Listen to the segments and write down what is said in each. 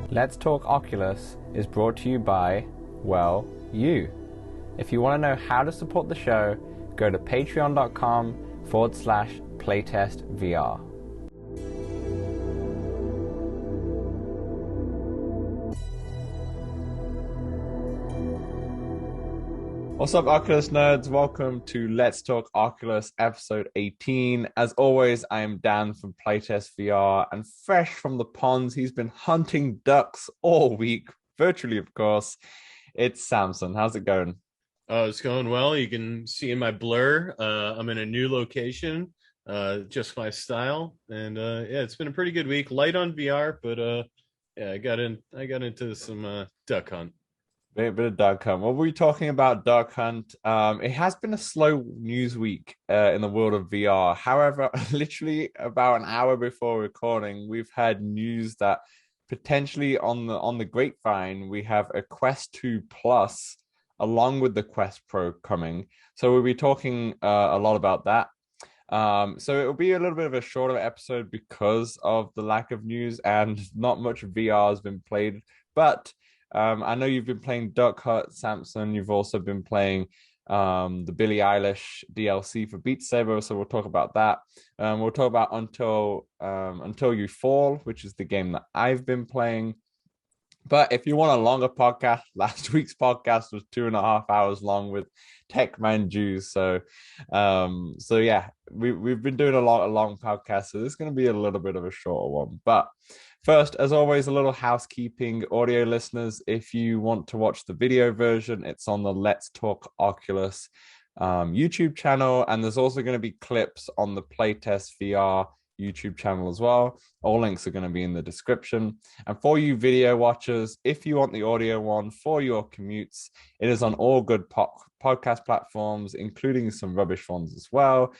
Let's Talk Oculus is brought to you by, well, you. If you want to know how to support the show, go to patreon.com/playtestvr. What's up, Oculus nerds? Welcome to Let's Talk Oculus episode 18. As always, I am Dan from Playtest VR, and fresh from the ponds, he's been hunting ducks all week, virtually, of course. It's Samson. How's it going? It's going well. You can see in my blur, I'm in a new location, just my style, and yeah, it's been a pretty good week. Light on VR, but yeah, I got into some duck hunt. Bit of Duck Hunt. What were we talking about Duck Hunt? It has been a slow news week in the world of VR. However, literally about an hour before recording, we've had news that potentially on the grapevine, we have a Quest 2 Plus along with the Quest Pro coming. So we'll be talking a lot about that. So it'll be a little bit of a shorter episode because of the lack of news and not much VR has been played, but I know you've been playing Duck Hunt, Samson. You've also been playing the Billie Eilish DLC for Beat Saber, so we'll talk about that. We'll talk about Until You Fall, which is the game that I've been playing. But if you want a longer podcast, last week's podcast was 2.5 hours long with Tech Man Jews. So yeah, we've been doing a lot of long podcasts, so this is going to be a little bit of a shorter one. But first, as always, a little housekeeping. Audio listeners, if you want to watch the video version, it's on the Let's Talk Oculus YouTube channel, and there's also going to be clips on the Playtest VR YouTube channel as well. All links are going to be in the description. And for you video watchers, if you want the audio one for your commutes, it is on all good podcast platforms, including some rubbish ones as well.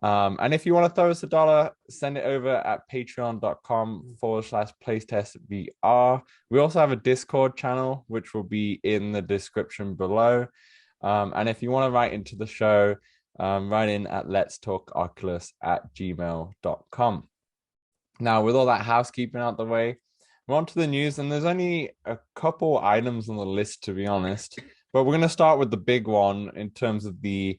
And if you want to throw us $1, send it over at patreon.com/playtestvr. We also have a Discord channel, which will be in the description below. And if you want to write into the show, write in at letstalkoculus@gmail.com. Now, with all that housekeeping out the way, we're on to the news, and there's only a couple items on the list, to be honest. But we're going to start with the big one in terms of the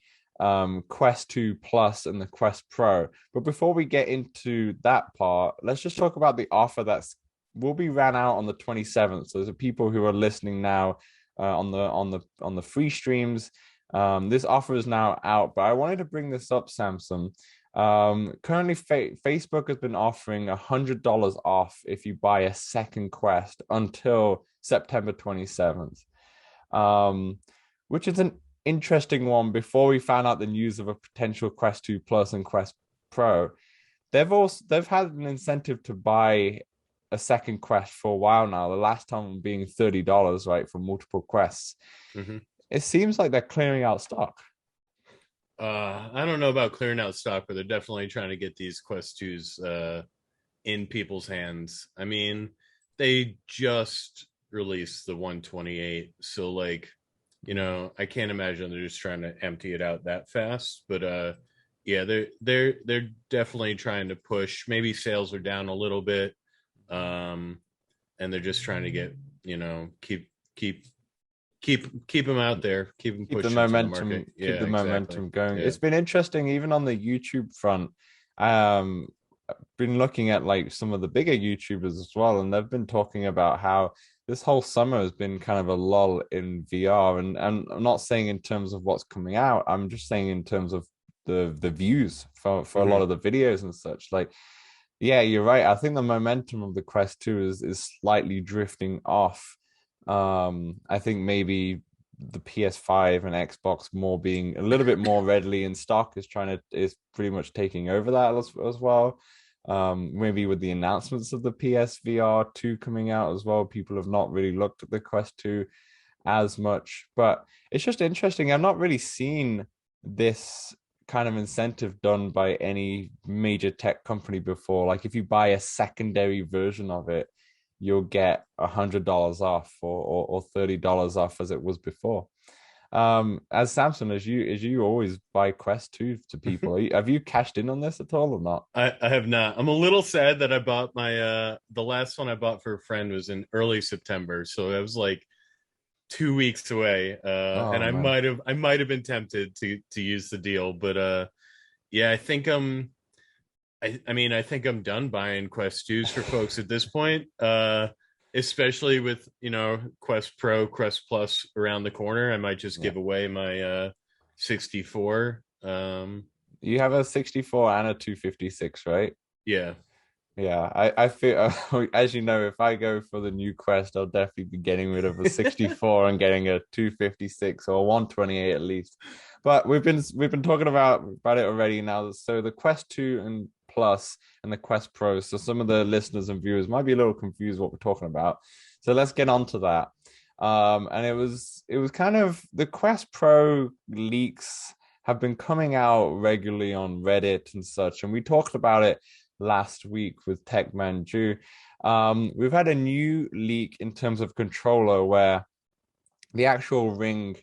Quest 2 Plus and the Quest Pro. But before we get into that part, let's just talk about the offer will be ran out on the 27th. So the people who are listening now on the free streams, this offer is now out. But I wanted to bring this up, Samson. Currently, Facebook has been offering $100 off if you buy a second Quest until September 27th, which is an interesting one. Before we found out the news of a potential Quest 2 Plus and Quest Pro, they've had an incentive to buy a second Quest for a while now. The last time being $30, right, for multiple Quests. Mm-hmm. It seems like they're clearing out stock. I don't know about clearing out stock, but they're definitely trying to get these Quest 2s in people's hands. I mean, they just released the 128, so like, you know, I can't imagine they're just trying to empty it out that fast. But yeah, they're definitely trying to push. Maybe sales are down a little bit, and they're just trying to get, you know, keep them out there, keep them pushing the momentum, to the market. keep the momentum going. Yeah. It's been interesting, even on the YouTube front. I've been looking at like some of the bigger YouTubers as well, and they've been talking about how this whole summer has been kind of a lull in VR, and I'm not saying in terms of what's coming out. I'm just saying in terms of the views for a lot of the videos and such. Like, yeah, you're right. I think the momentum of the Quest 2 is slightly drifting off. I think maybe the PS5 and Xbox more being a little bit more readily in stock is pretty much taking over that as well. Maybe with the announcements of the PSVR 2 coming out as well, people have not really looked at the Quest 2 as much. But it's just interesting. I've not really seen this kind of incentive done by any major tech company before. Like if you buy a secondary version of it, you'll get $100 off or $30 off as it was before. As Samson, as you always buy Quest 2 to people, have you cashed in on this at all or not? I have not. I'm a little sad that I bought my the last one I bought for a friend was in early September, so it was like 2 weeks away. And Oh I man. might have been tempted to use the deal, but yeah, I think I mean I think I'm done buying Quest 2s for folks at this point. Especially with, Quest Pro, Quest Plus around the corner. I might just Yeah. give away my 64. You have a 64 and a 256, right? Yeah. Yeah, I feel as you know, if I go for the new Quest, I'll definitely be getting rid of a 64 and getting a 256 or 128 at least. But we've been talking about it already now. So the Quest 2 and Plus and the Quest Pro. So some of the listeners and viewers might be a little confused what we're talking about. So let's get on to that. And it was kind of the Quest Pro leaks have been coming out regularly on Reddit and such, and we talked about it last week with Tech Man Jew. We've had a new leak in terms of controller where the actual ring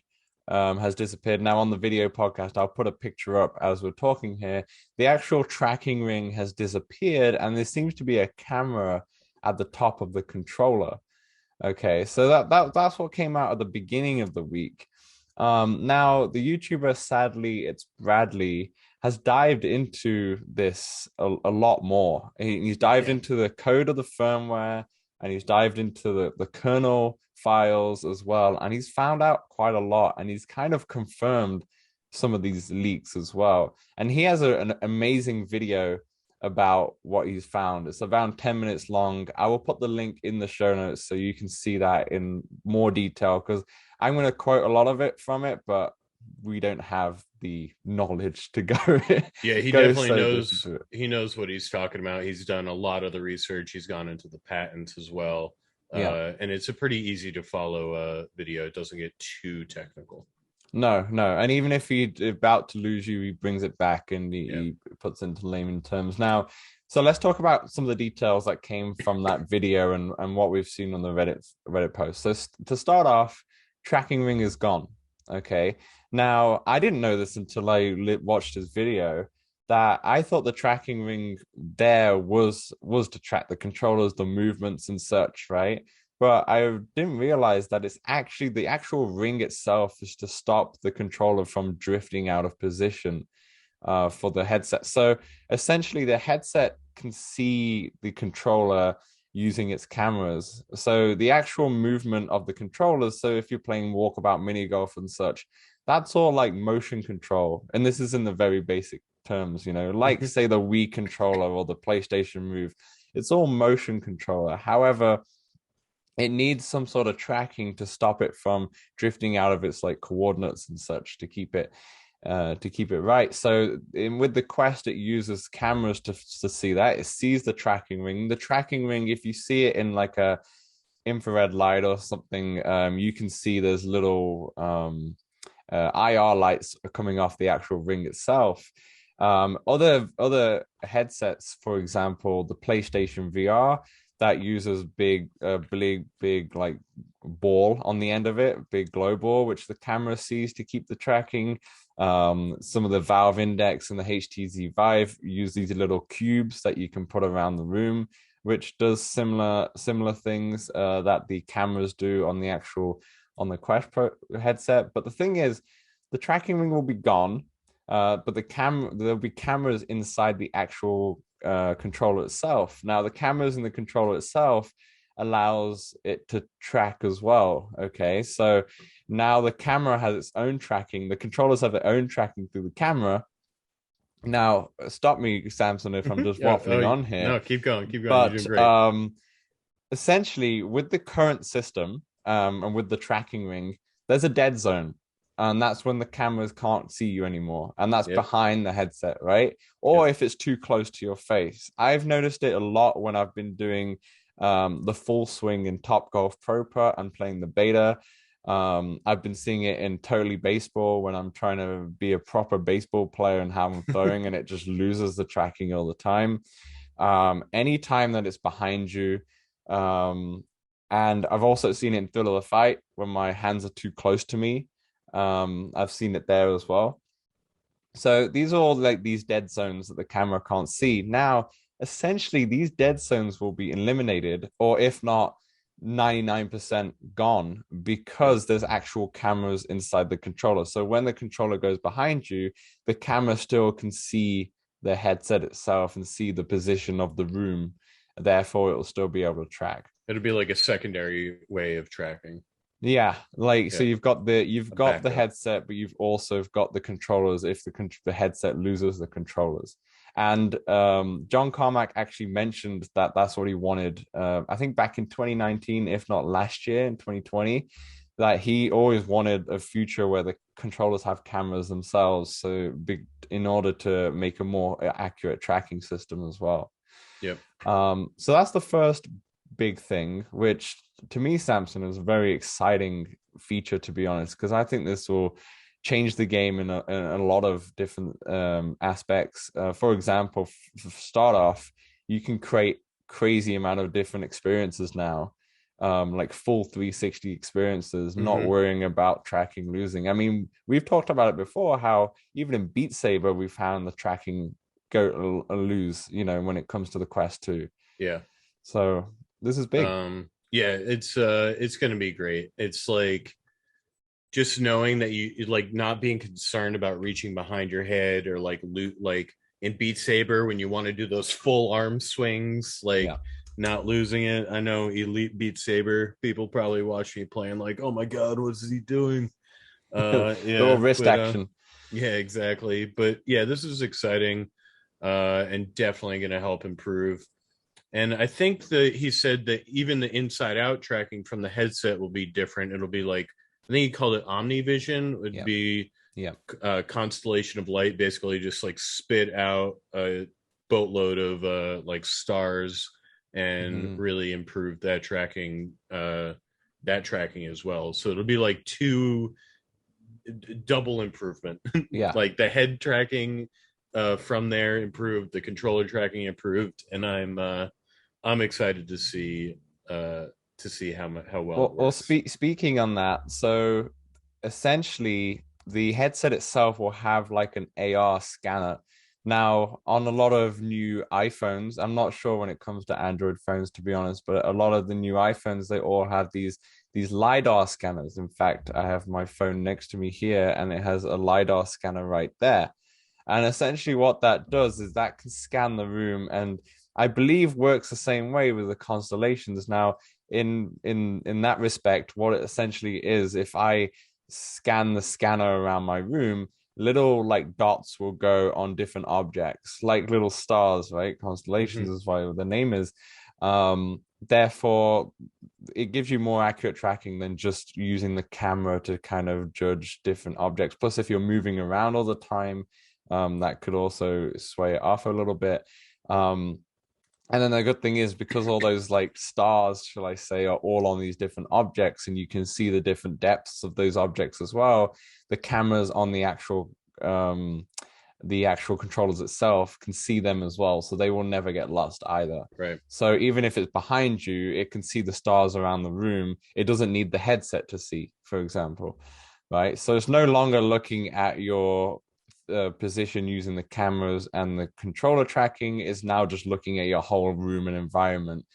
has disappeared. Now, on the video podcast, I'll put a picture up as we're talking here. The actual tracking ring has disappeared, and there seems to be a camera at the top of the controller. Okay, so that's what came out at the beginning of the week. Now the YouTuber Sadlyitsbradley has dived into this a lot more. He's dived Yeah. into the code of the firmware and he's dived into the kernel files as well. And he's found out quite a lot and he's kind of confirmed some of these leaks as well. And he has an amazing video about what he's found. It's around 10 minutes long. I will put the link in the show notes so you can see that in more detail because I'm going to quote a lot of it from it, but we don't have the knowledge to go Yeah, he go definitely so deep knows into it. he knows what he's talking about. He's done a lot of the research. He's gone into the patents as well. Yeah. And it's a pretty easy to follow video. It doesn't get too technical. No, no. And even if he's about to lose you, he brings it back and he, Yeah. he puts into layman terms. Now, so let's talk about some of the details that came from that video and what we've seen on the Reddit post. So to start off, tracking ring is gone. Okay. Now, I didn't know this until I watched his video that I thought the tracking ring there was to track the controllers, the movements and such, right? But I didn't realize that it's actually the actual ring itself is to stop the controller from drifting out of position for the headset. So essentially, the headset can see the controller using its cameras. So the actual movement of the controllers. So if you're playing walkabout mini golf and such, that's all like motion control. And this is in the very basic terms, like say the Wii controller or the PlayStation Move. It's all motion controller. However, it needs some sort of tracking to stop it from drifting out of its like coordinates and such to keep it right. So with the Quest, it uses cameras to see that. It sees the tracking ring. The tracking ring, if you see it in like a infrared light or something, you can see there's little IR lights coming off the actual ring itself. Other headsets, for example, the PlayStation VR that uses big like ball on the end of it, big glow ball, which the camera sees to keep the tracking. Some of the Valve Index and the HTC Vive use these little cubes that you can put around the room, which does similar things that the cameras do on the Quest Pro headset. But the thing is, the tracking ring will be gone, but there'll be cameras inside the actual controller itself. Now, the cameras in the controller itself allows it to track as well. Okay, so now the camera has its own tracking. The controllers have their own tracking through the camera. Now, stop me, Samson, if I'm just Yeah. waffling on here. No, keep going. Keep going. You're doing But great. essentially, with the current system and with the tracking ring, there's a dead zone. And that's when the cameras can't see you anymore. And that's Yep. behind the headset, right? Or Yep. if it's too close to your face. I've noticed it a lot when I've been doing the full swing in Top Golf Pro and playing the beta. I've been seeing it in Totally Baseball when I'm trying to be a proper baseball player and how I'm throwing, and it just loses the tracking all the time. Anytime that it's behind you, and I've also seen it in Thrill of the Fight when my hands are too close to me. I've seen it there as well. So these are all like these dead zones that the camera can't see. Now, essentially, these dead zones will be eliminated, or if not, 99% gone because there's actual cameras inside the controller. So when the controller goes behind you, the camera still can see the headset itself and see the position of the room. Therefore, it will still be able to track. It'll be like a secondary way of tracking. Yeah, like so Yeah, you've a got the backup. headset, but you've also got the controllers if the headset loses the controllers. And John Carmack actually mentioned that that's what he wanted. I think back in 2019, if not last year in 2020, that he always wanted a future where the controllers have cameras themselves, so big in order to make a more accurate tracking system as well. Yep. So that's the first big thing, which to me, Samson is a very exciting feature, to be honest, because I think this will change the game in a lot of different aspects. For example, start off, you can create crazy amount of different experiences now, like full 360 experiences, not Hmm. worrying about tracking losing. I mean, we've talked about it before, how even in Beat Saber, we found the tracking go lose, when it comes to the Quest 2. Yeah. So this is big. Yeah, it's gonna be great. It's like just knowing that you like not being concerned about reaching behind your head or like loot like in Beat Saber when you want to do those full arm swings, like Yeah. not losing it. I know Elite Beat Saber people probably watch me playing like, oh my god, what is he doing? Little Yeah, wrist but action. yeah, exactly. But yeah, this is exciting, and definitely gonna help improve. And I think that he said that even the inside out tracking from the headset will be different. It'll be like, I think he called it omnivision. It would Yeah. be Yeah. a constellation of light, basically just like spit out a boatload of like stars and Hmm. really improve that tracking as well. So it'll be like two double improvement. Yeah. Like the head tracking from there improved, the controller tracking improved, and I'm excited to see how well it Well, works. speaking on that, so essentially the headset itself will have like an AR scanner. Now, on a lot of new iPhones, I'm not sure when it comes to Android phones, to be honest, but a lot of the new iPhones, they all have these LiDAR scanners. In fact, I have my phone next to me here, and it has a LiDAR scanner right there. And essentially, what that does is that can scan the room, and I believe works the same way with the constellations. Now, in that respect, what it essentially is, if I scan the scanner around my room, little like dots will go on different objects, like little stars, right? Constellations Mm-hmm. is why the name is. Therefore, it gives you more accurate tracking than just using the camera to kind of judge different objects. Plus, if you're moving around all the time, that could also sway it off a little bit. Um, and then the good thing is because all those like stars, shall I say, are all on these different objects, and you can see the different depths of those objects as well. The cameras on the actual controllers itself can see them as well, so they will never get lost either. Right. So even if it's behind you, it can see the stars around the room. It doesn't need the headset to see, for example, right? So it's no longer looking at your position using the cameras and the controller tracking. Is now just looking at your whole room and environment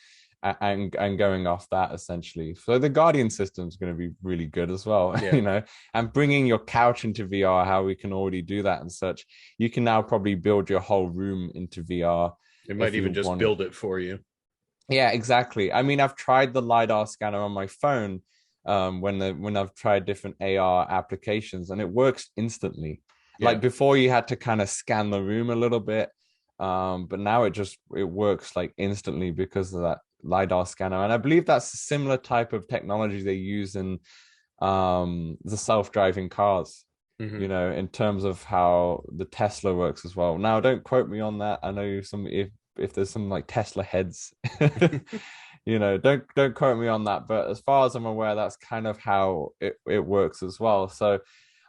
and going off that essentially. So the Guardian system is going to be really good as well, Yeah. and bringing your couch into VR, how we can already do that and such. You can now probably build your whole room into VR It might if even you just want it. build it for you. Yeah, exactly. I mean, I've tried the LiDAR scanner on my phone when I've tried different AR applications, and it works instantly. Yeah. Like before you had to kind of scan the room a little bit, but now it works like instantly because of that LiDAR scanner. And I believe that's a similar type of technology they use in the self-driving cars, Hmm. in terms of how the Tesla works as well. Now, don't quote me on that. I know some if there's some like Tesla heads, don't quote me on that. But as far as I'm aware, that's kind of how it works as well. So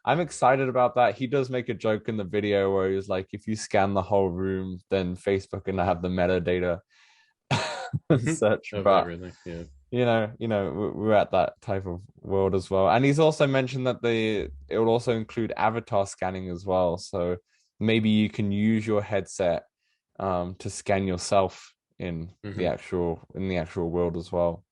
I'm excited about that. He does make a joke in the video where he's like, if you scan the whole room, then Facebook gonna have the metadata and such. Of But everything. Yeah. we're at that type of world as well. And he's also mentioned that it will also include avatar scanning as well. So maybe you can use your headset to scan yourself in Hmm. the actual world as well,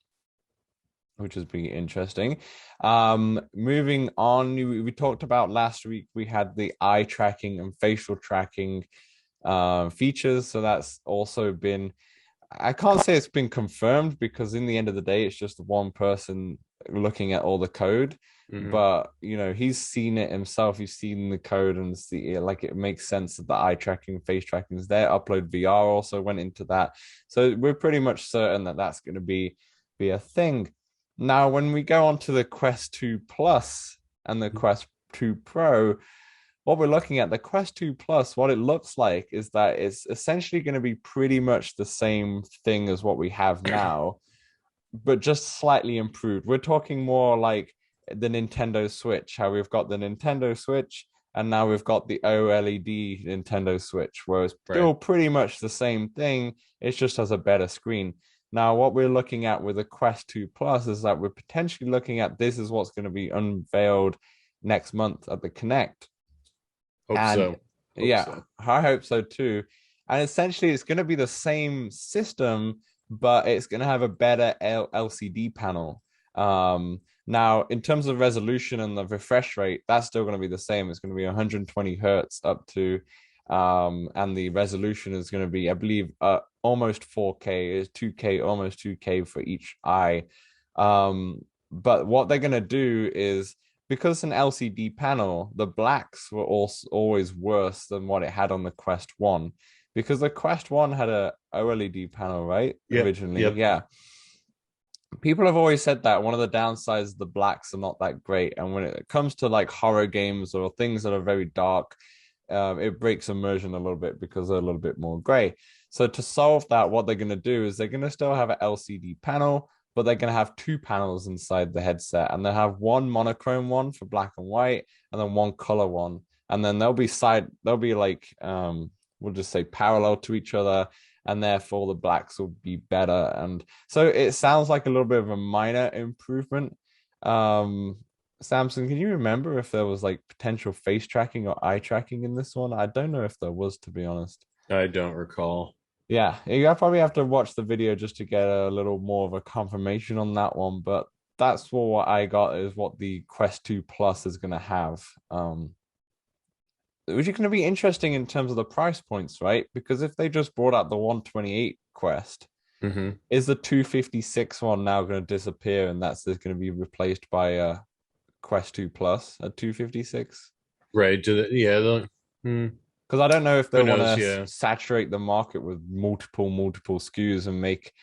which has been interesting. Moving on, we talked about last week, we had the eye tracking and facial tracking features. So that's also been, I can't say it's been confirmed because in the end of the day, it's just one person looking at all the code. Hmm. But he's seen it himself. He's seen the code and see it, like it makes sense that the eye tracking, face tracking is there. Upload VR also went into that, so we're pretty much certain that that's going to be a thing. Now, when we go on to the Quest 2 Plus and the Quest 2 Pro, what we're looking at, the Quest 2 Plus, what it looks like is that it's essentially going to be pretty much the same thing as what we have now, but just slightly improved. We're talking more like the Nintendo Switch, how we've got the Nintendo Switch and now we've got the OLED Nintendo Switch, where it's Right. still pretty much the same thing. It just has a better screen. Now, what we're looking at with the Quest 2 Plus is that we're potentially looking at this is what's going to be unveiled next month at the Connect. Hope And so. Hope yeah, so. I hope so too. And essentially, it's going to be the same system, but it's going to have a better LCD panel. Now, in terms of resolution and the refresh rate, that's still going to be the same. It's going to be 120 hertz up to, and the resolution is going to be, I believe, almost 4K. Is 2K, almost 2K for each eye. But what they're going to do is, because it's an LCD panel, the blacks were also always worse than what it had on the Quest 1. Because the Quest 1 had a OLED panel, right? Yep. Originally. Yep. Yeah. People have always said that one of the downsides, the blacks are not that great. And when it comes to like horror games or things that are very dark, it breaks immersion a little bit because they're a little bit more gray. So to solve that, what they're going to do is they're going to still have an LCD panel, but they're going to have two panels inside the headset, and they'll have one monochrome one for black and white, and then one color one, and then they'll be like we'll just say parallel to each other, and therefore the blacks will be better. And so it sounds like a little bit of a minor improvement. Um, Samson, can you remember if there was like potential face tracking or eye tracking in this one? I don't know if there was, to be honest. I don't recall. Yeah, you probably have to watch the video just to get a little more of a confirmation on that one. But that's what I got is what the Quest 2 Plus is going to have. Which is going to be interesting in terms of the price points, right? Because if they just brought out the 128 Quest, Hmm. is the 256 one now going to disappear and that's going to be replaced by a Quest 2 Plus at 256? Right. Yeah. Because I don't know if they Who want knows? to Yeah. saturate the market with multiple SKUs and make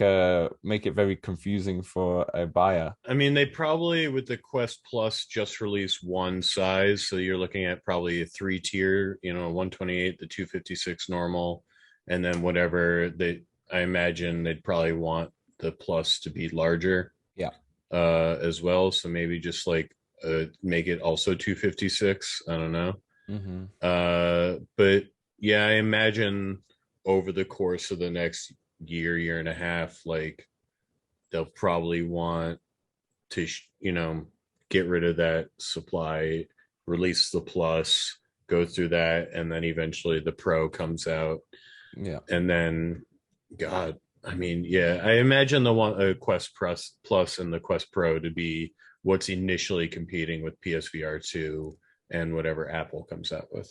it very confusing for a buyer. I mean, they probably with the Quest Plus just released one size, so you're looking at probably a three tier, 128, the 256 normal, and then whatever they. I imagine they'd probably want the Plus to be larger, Yeah. as well. So maybe just like make it also 256. I don't know. Mm-hmm. But yeah, I imagine over the course of the next year and a half, like they'll probably want to get rid of that supply, release the plus, go through that, and then eventually the pro comes out, Yeah. and then god, I mean, yeah, I imagine the one Quest plus and the Quest Pro to be what's initially competing with PSVR 2 and whatever Apple comes out with.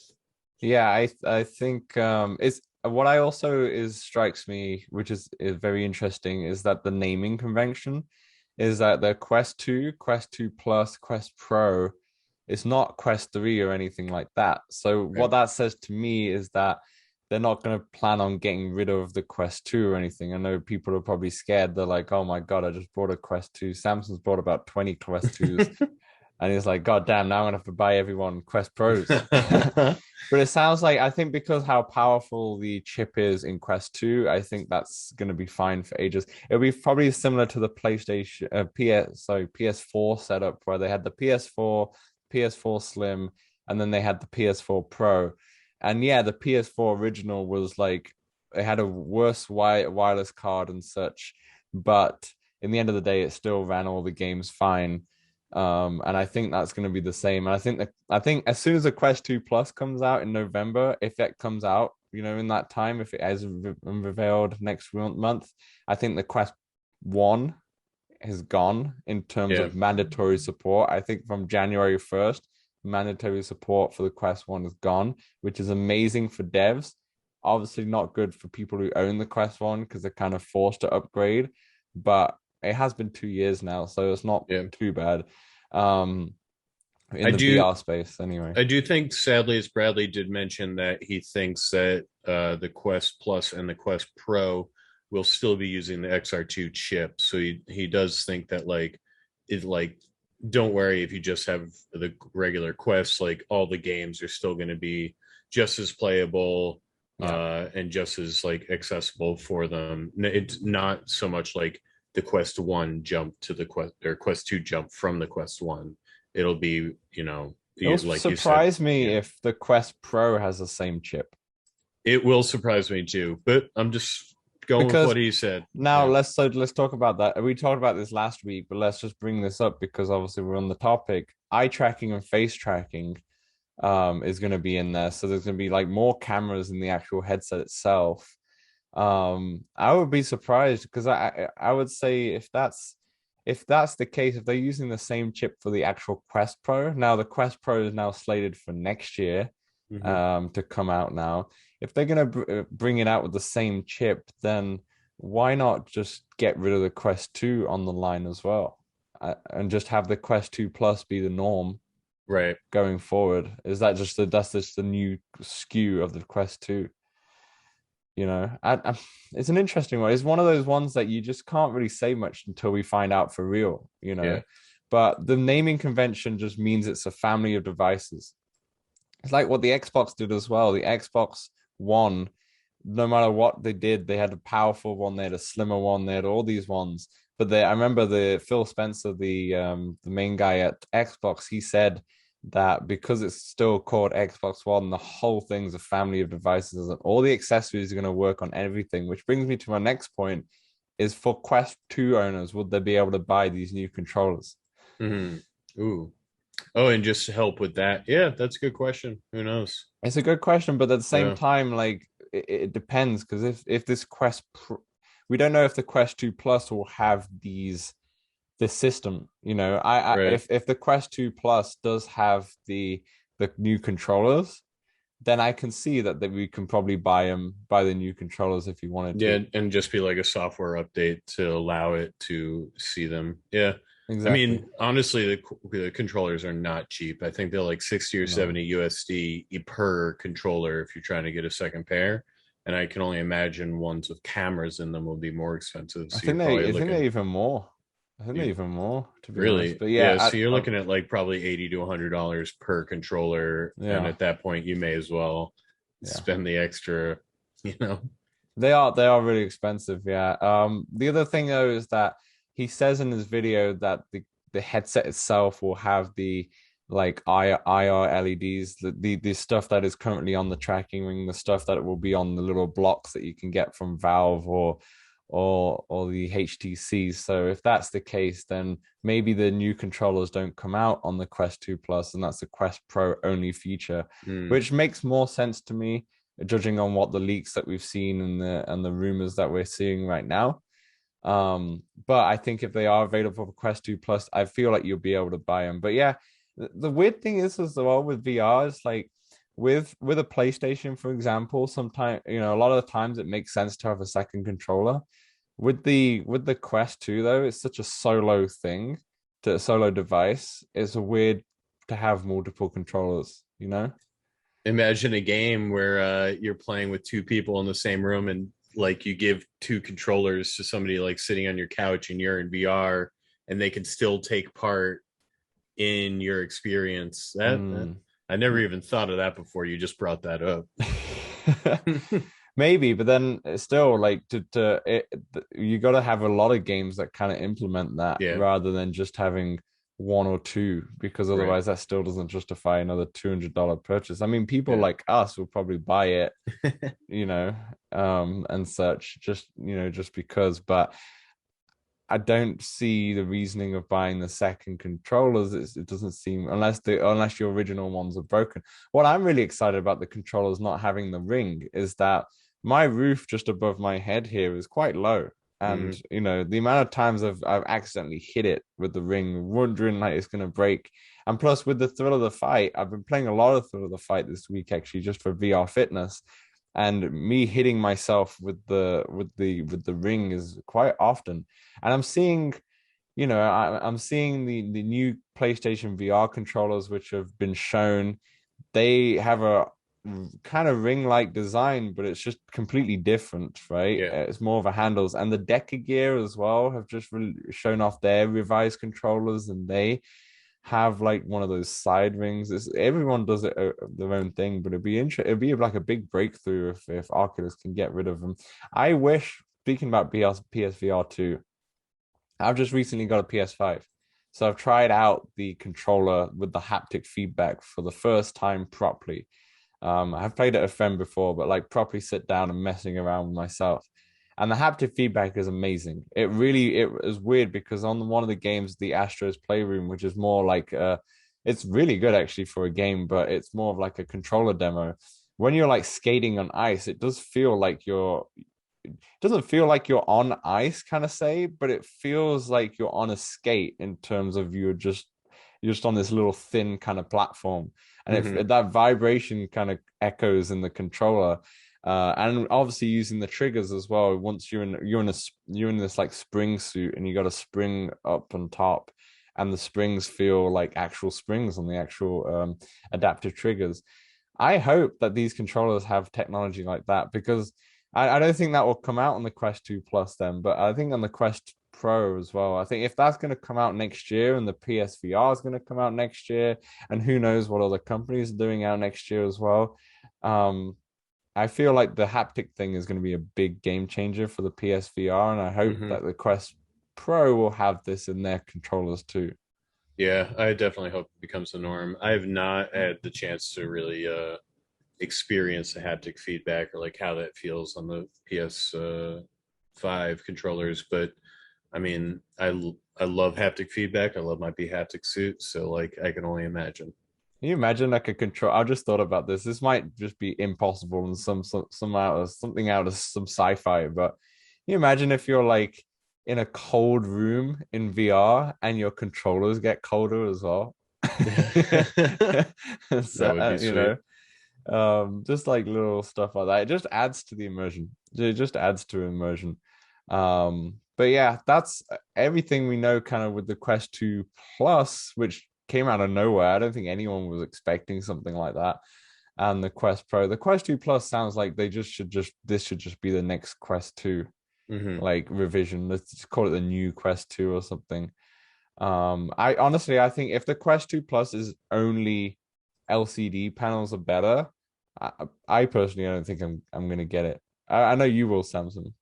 Yeah, I think it's what I also is strikes me, which is very interesting, is that the naming convention is that the Quest 2, Quest 2 Plus, Quest Pro, it's not Quest 3 or anything like that. So what Right. that says to me is that they're not going to plan on getting rid of the Quest 2 or anything. I know people are probably scared. They're like, "Oh my God, I just bought a Quest 2." Samsung's bought about 20 Quest 2s, and he's like, God damn, now I'm gonna have to buy everyone Quest Pros. But it sounds like, I think because how powerful the chip is in Quest 2, I think that's gonna be fine for ages. It'll be probably similar to the PlayStation PS4 setup where they had the PS4, PS4 Slim, and then they had the PS4 Pro. And yeah, the PS4 original was like it had a worse wireless card and such, but in the end of the day, it still ran all the games fine. And I think that's going to be the same. And I think as soon as the Quest 2 Plus comes out in November, if it comes out, in that time, if it has unveiled next month, I think the Quest 1 has gone in terms Yeah. of mandatory support. I think from January 1st, mandatory support for the Quest 1 is gone, which is amazing for devs. Obviously not good for people who own the Quest 1 because they're kind of forced to upgrade, but it has been 2 years now, so it's not too bad. In the VR space anyway. I do think Sadlyitsbradley did mention that he thinks that the Quest Plus and the Quest Pro will still be using the XR2 chip. So he does think that don't worry if you just have the regular Quest, like all the games are still going to be just as playable and just as like accessible for them. It's not so much like the Quest 1 jump to the Quest or Quest 2 jump from the Quest 1. It'll be, it'll like surprise me if the Quest Pro has the same chip. It will surprise me too, but I'm just going with what he said. Now let's talk about that. We talked about this last week, but let's just bring this up because obviously we're on the topic. Eye tracking and face tracking is going to be in there, so there's going to be like more cameras in the actual headset itself. I would be surprised because I would say if that's the case, if they're using the same chip for the actual Quest Pro, now the Quest Pro is now slated for next year to come out now. If they're going to bring it out with the same chip, then why not just get rid of the Quest 2 on the line as well and just have the Quest 2 Plus be the norm going forward? Is that just that's just the new SKU of the Quest 2? It's an interesting one. It's one of those ones that you just can't really say much until we find out for real, But the naming convention just means it's a family of devices. It's like what the Xbox did as well. The Xbox One, no matter what they did, they had a powerful one, they had a slimmer one, they had all these ones. But I remember the Phil Spencer, the main guy at Xbox, he said that because it's still called Xbox One, the whole thing's a family of devices and all the accessories are going to work on everything, which brings me to my next point is for Quest 2 owners, would they be able to buy these new controllers? Ooh. Oh, and just to help with that. Yeah, that's a good question. Who knows? It's a good question, but at the same time, like it depends because if this Quest we don't know if the Quest 2 Plus will have this system, if the Quest 2 Plus does have the new controllers, then I can see that we can probably buy the new controllers if you wanted to. Yeah, and just be like a software update to allow it to see them. Yeah. Exactly. I mean, honestly, the controllers are not cheap. I think they're like 60 or 70 USD per controller if you're trying to get a second pair. And I can only imagine ones with cameras in them will be more expensive. So I think they're even more. I think they're even more, to be honest. But so you're looking at like probably $80 to $100 per controller. Yeah. And at that point, you may as well spend the extra, They are really expensive, yeah. The other thing, though, is that he says in his video that the headset itself will have the like IR LEDs, the stuff that is currently on the tracking ring, the stuff that will be on the little blocks that you can get from Valve or the HTCs. So if that's the case, then maybe the new controllers don't come out on the Quest 2 Plus, and that's a Quest Pro only feature, which makes more sense to me, judging on what the leaks that we've seen and the rumors that we're seeing right now. But I think if they are available for Quest 2 Plus, I feel like you'll be able to buy them. But yeah, the weird thing is as well with VR is like with a PlayStation, for example, sometimes a lot of the times it makes sense to have a second controller. With the Quest 2 though, it's such a solo thing, a solo device. It's weird to have multiple controllers, Imagine a game where you're playing with two people in the same room and like you give two controllers to somebody like sitting on your couch and you're in VR and they can still take part in your experience. That I never even thought of that before. You just brought that up. Maybe, but then it's still like you got to have a lot of games that kind of implement that rather than just having one or two, because otherwise that still doesn't justify another $200 purchase. I mean, people like us will probably buy it, and such, just because. But I don't see the reasoning of buying the second controllers. It doesn't seem, unless your original ones are broken. What I'm really excited about the controllers not having the ring is that my roof just above my head here is quite low. And Mhm. the amount of times I've accidentally hit it with the ring, wondering like it's gonna break. And plus, with the thrill of the fight, I've been playing a lot of thrill of the fight this week actually, just for VR fitness. And me hitting myself with the ring is quite often. And I'm seeing, I'm seeing the new PlayStation VR controllers which have been shown. They have a kind of ring-like design, but it's just completely different, right? Yeah. It's more of a handles, and the Deca Gear as well have just shown off their revised controllers, and they have like one of those side rings. Everyone does it their own thing, but it'd be like a big breakthrough if Oculus can get rid of them. I wish, speaking about PSVR 2, I've just recently got a PS5. So I've tried out the controller with the haptic feedback for the first time properly. I've played it at a friend before, but like properly sit down and messing around with myself. And the haptic feedback is amazing. It is weird because on one of the games, the Astro's Playroom, which is more like it's really good actually for a game, but it's more of like a controller demo. When you're like skating on ice, it does feel like it doesn't feel like you're on ice, kind of say, but it feels like you're on a skate in terms of you're just on this little thin kind of platform, and Hmm. if that vibration kind of echoes in the controller, and obviously using the triggers as well. Once you're in this like spring suit, and you got a spring up on top, and the springs feel like actual springs on the actual adaptive triggers. I hope that these controllers have technology like that because I don't think that will come out on the Quest 2 Plus then, but I think on the Quest Pro as well. I think if that's going to come out next year and the PSVR is going to come out next year, and who knows what other companies are doing out next year as well. Um, I feel like the haptic thing is going to be a big game changer for the PSVR, and I hope Hmm. that the Quest Pro will have this in their controllers too. Yeah, I definitely hope it becomes the norm. I have not had the chance to really experience the haptic feedback or like how that feels on the PS five controllers, but I mean, I love haptic feedback. I love my B haptic suit, so like I can only imagine. Can you imagine like a control? I just thought about this. This might just be impossible and some out of something out of some sci-fi. But can you imagine if you're like in a cold room in VR and your controllers get colder as well? So, That would be sweet. just like little stuff like that. It just adds to the immersion. It just adds to immersion. But yeah, that's everything we know kind of with the Quest 2 Plus, which came out of nowhere. I don't think anyone was expecting something like that. And the Quest Pro. The Quest 2 Plus sounds like they just this should just be the next Quest 2 Hmm. like revision. Let's just call it the new Quest 2 or something. I honestly I think if the Quest 2 Plus is only LCD panels are better, I, I personally I don't think I'm gonna get it. I know you will, Samson.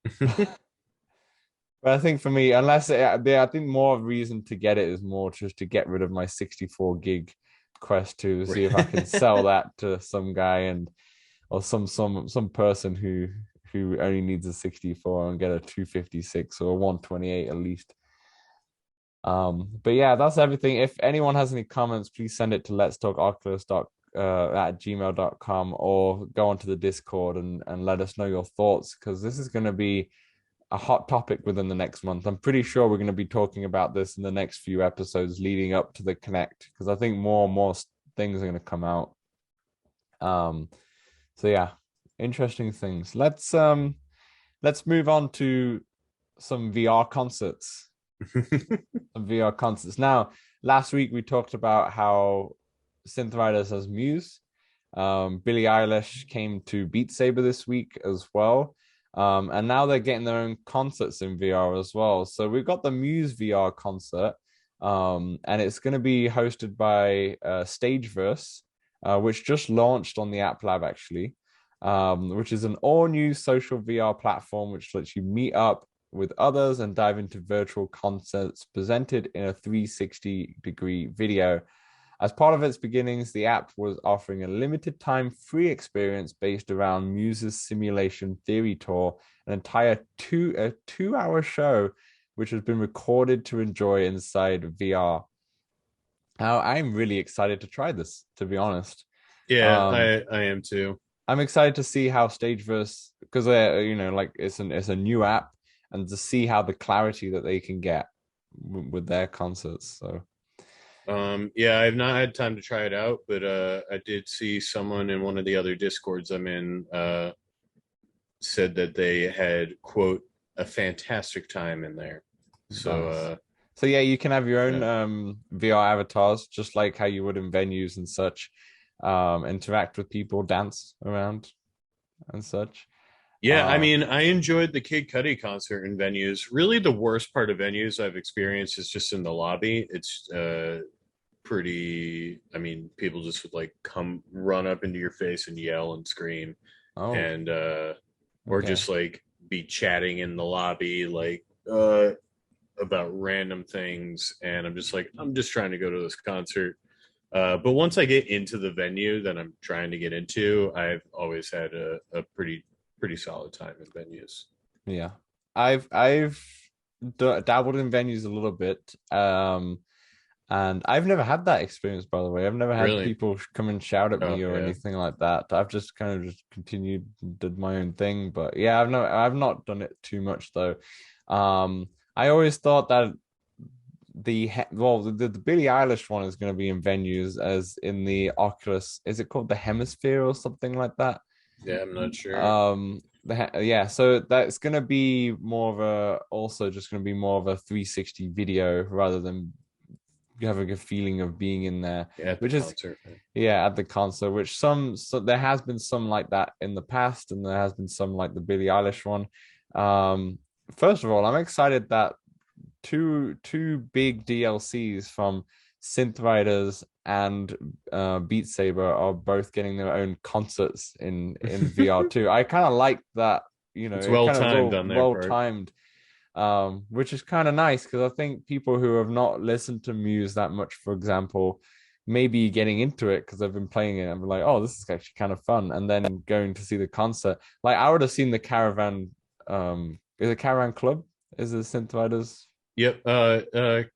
But I think for me, I think more reason to get it is more just to get rid of my 64 gig Quest 2, see if I can sell that to some guy or some person who only needs a 64 and get a 256 or a 128 at least. But yeah, that's everything. If anyone has any comments, please send it to letstalkoculus at gmail.com, or go onto the Discord and let us know your thoughts, because this is going to be a hot topic within the next month. I'm pretty sure we're going to be talking about this in the next few episodes leading up to the Connect, because I think more and more things are going to come out. Um, so yeah, interesting things. Let's move on to some VR concerts. Some VR concerts. Now, last week we talked about how synth riders has Muse. Billie Eilish came to Beat Saber this week as well. And now they're getting their own concerts in VR as well. So we've got the Muse VR concert, and it's going to be hosted by Stageverse, which just launched on the App Lab actually, which is an all-new social VR platform which lets you meet up with others and dive into virtual concerts presented in a 360-degree video. As part of its beginnings, the app was offering a limited time free experience based around Muse's simulation theory tour, an entire 2 hour show which has been recorded to enjoy inside VR. Now, I'm really excited to try this, to be honest. Yeah, Um, I am too. I'm excited to see how Stageverse, because like it's a new app, and to see how the clarity that they can get with their concerts. So Yeah, I've not had time to try it out, but I did see someone in one of the other discords I'm in said that they had, quote, a fantastic time in there. So nice. So yeah, you can have your own yeah. VR avatars, just like how you would in venues and such. Interact with people, dance around and such. Yeah, I Uh, mean, I enjoyed the Kid Cudi concert in venues. Really, the worst part of venues I've experienced is just in the lobby. It's pretty, I mean, people just would like come run up into your face and yell and scream, oh, and or okay. just like be chatting in the lobby like about random things, and I'm just like, I'm just trying to go to this concert. But once I get into the venue that I'm trying to get into, I've always had a pretty solid time in venues. Yeah. I've dabbled in venues a little bit. And I've never had that experience, by the way. I've never had Really? people come and shout at Oh me or yeah. anything like that. I've just kind of just continued, did my own thing. But yeah, I've not done it too much though. I always thought that the Billie Eilish one is going to be in venues as in the Oculus. Is it called the Hemisphere or something like that? Yeah, I'm not sure. Yeah, so that's going to be more of a also just going to be more of a 360 video rather than having a feeling of being in there, At the which is concert. yeah at the concert. Which so there has been some like that in the past, and there has been some like the Billie Eilish one. Um, First of all, I'm excited that two big DLCs from Synth Riders and Beat Saber are both getting their own concerts in VR too. I kind of like that. It's It well kind of timed on their well part. timed, which is kind of nice because I think people who have not listened to Muse that much, for example, maybe getting into it because they've been playing it and be like, oh, this is actually kind of fun, and then going to see the concert. Like I would have seen the Caravan. Is it Caravan Club? Is it Synth Riders? Yep.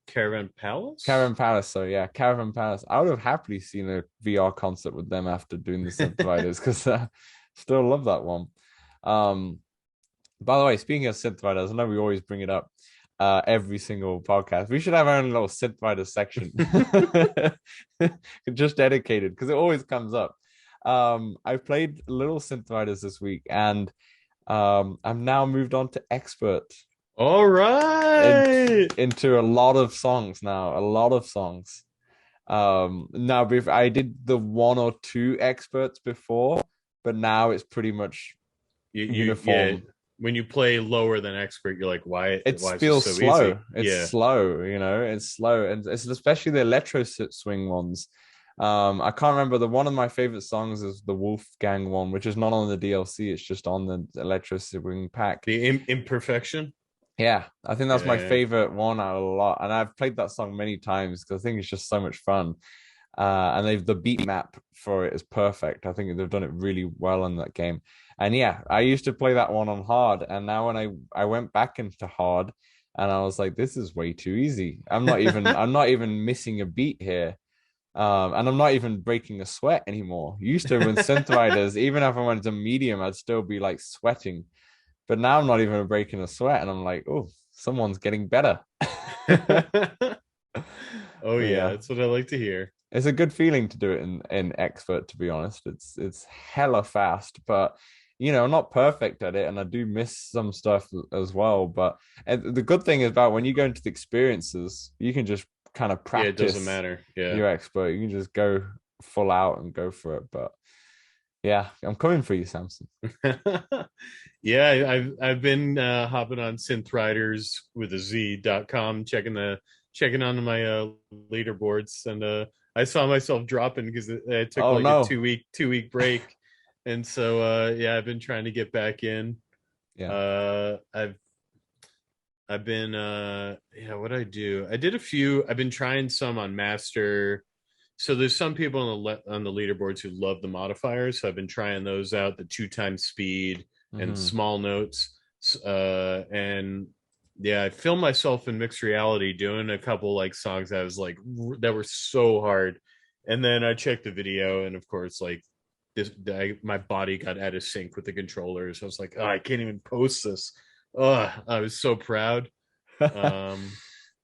Caravan Palace. Caravan Palace, so yeah, Caravan Palace. I would have happily seen a VR concert with them after doing the Synth Riders because I still love that one. Um, by the way, speaking of synth riders, I know we always bring it up every single podcast. We should have our own little synth rider section, just dedicated because it always comes up. I've played little synth riders this week, and I've now moved on to expert All in, right. into a lot of songs now, a lot of songs. Now I did the one or two experts before, but now it's pretty much Yeah. uniform. When you play lower than expert, you're like, It why is this feels so slow. easy? It's Yeah. slow, it's slow, and it's especially the electro swing ones. I can't remember the one of my favorite songs is the Wolfgang one, which is not on the DLC. It's just on the electro swing pack. The imperfection. Yeah, I think that's my Yeah. favorite one out of a lot, and I've played that song many times because I think it's just so much fun. And the beat map for it is perfect. I think they've done it really well in that game. And yeah, I used to play that one on hard, and now when I went back into hard, and I was like, this is way too easy. I'm not even missing a beat here. And I'm not even breaking a sweat anymore. Used to with synth riders, even if I went to medium, I'd still be like sweating. But now I'm not even breaking a sweat, and I'm like, oh, someone's getting better. Oh But yeah, yeah, that's what I like to hear. it's a good feeling to do it in expert, to be honest. It's hella fast, but not perfect at it, and I do miss some stuff as well. But and the good thing is about when you go into the experiences, you can just kind of Yeah, it doesn't practice matter. Yeah. your expert. You can just go full out and go for it. But yeah, I'm coming for you, Samson. Yeah, I've been hopping on synthriders with a z.com, checking on my leaderboards, and I saw myself dropping because I took Oh like a no. 2 week break, and so yeah, I've been trying to get back in. Yeah. I've been yeah, what I do? I did a few. I've been trying some on master. So there's some people on the leaderboards who love the modifiers. So I've been trying those out, the 2 times speed and Hmm. small notes. And Yeah, I filmed myself in mixed reality doing a couple like songs that was like that were so hard, and then I checked the video, and of course, like my body got out of sync with the controllers. I was like, oh, I can't even post this. Oh, I was so proud. Um,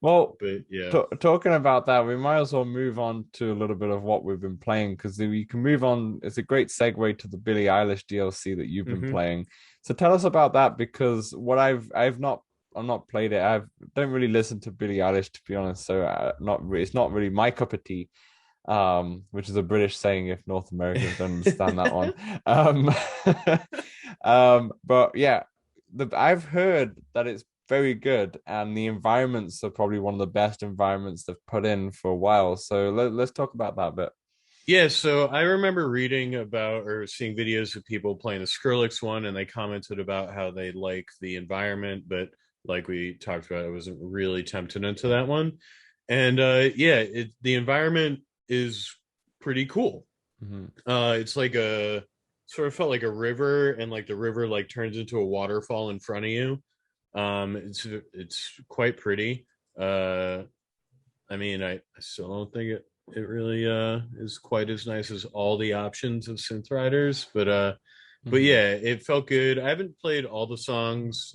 Well, but yeah. talking about that, we might as well move on to a little bit of what we've been playing because we can move on. It's a great segue to the Billie Eilish DLC that you've been Hmm. playing. So tell us about that because what I've not played it. I don't really listen to Billie Eilish to be honest. So it's not really my cup of tea. Which is a British saying if North Americans don't understand that one. Um, but yeah, I've heard that it's very good, and the environments are probably one of the best environments they've put in for a while. So let's talk about that bit. Yeah, so I remember reading about or seeing videos of people playing the Skrillex one, and they commented about how they like the environment, but like we talked about, I wasn't really tempted into that one. And yeah, the environment is pretty cool. Hmm. It's like a sort of felt like a river, and like the river like turns into a waterfall in front of you. It's quite pretty. Uh, I mean, I still don't think it really is quite as nice as all the options of synth riders, but Hmm. yeah, it felt good. I haven't played all the songs.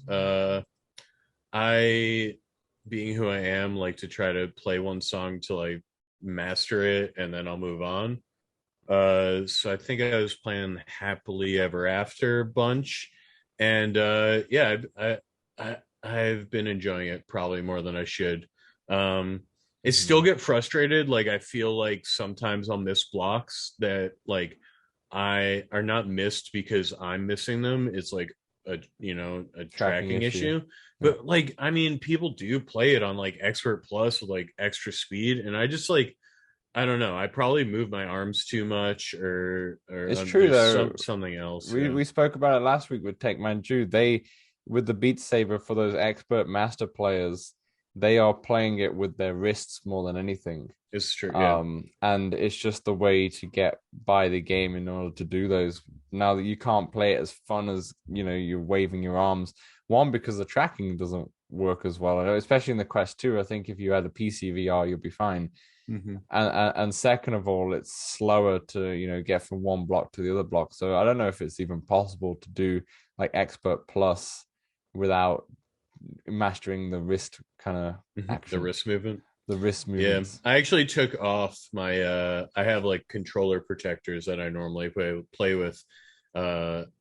I being who I am, like to try to play one song till I master it and then I'll move on. So I think I was playing Happily Ever After bunch, and yeah, I've been enjoying it probably more than I should. Um, I still Hmm. get frustrated. Like I feel like sometimes I'll miss blocks that like I are not missed because I'm missing them. It's like a Tracking tracking issue. issue. Yeah. But like I mean, people do play it on like Expert Plus with like extra speed, and I just like I don't know. I probably move my arms too much, or It's true there's though. something else. We Yeah, we spoke about it last week with Tech Manju. They with the Beat Saber for those expert master players, they are playing it with their wrists more than anything. it's true. Yeah. And it's just the way to get by the game in order to do those. Now that you can't play it as fun as you're waving your arms. One, because the tracking doesn't work as well, especially in the Quest 2. I think if you had a PC VR, you'll be fine. Hmm. And second of all, it's slower to get from one block to the other block. So I don't know if it's even possible to do like Expert Plus without mastering the wrist kind of The action, wrist movement. the wrist Yeah, movements. I actually took off my. I have like controller protectors that I normally play with.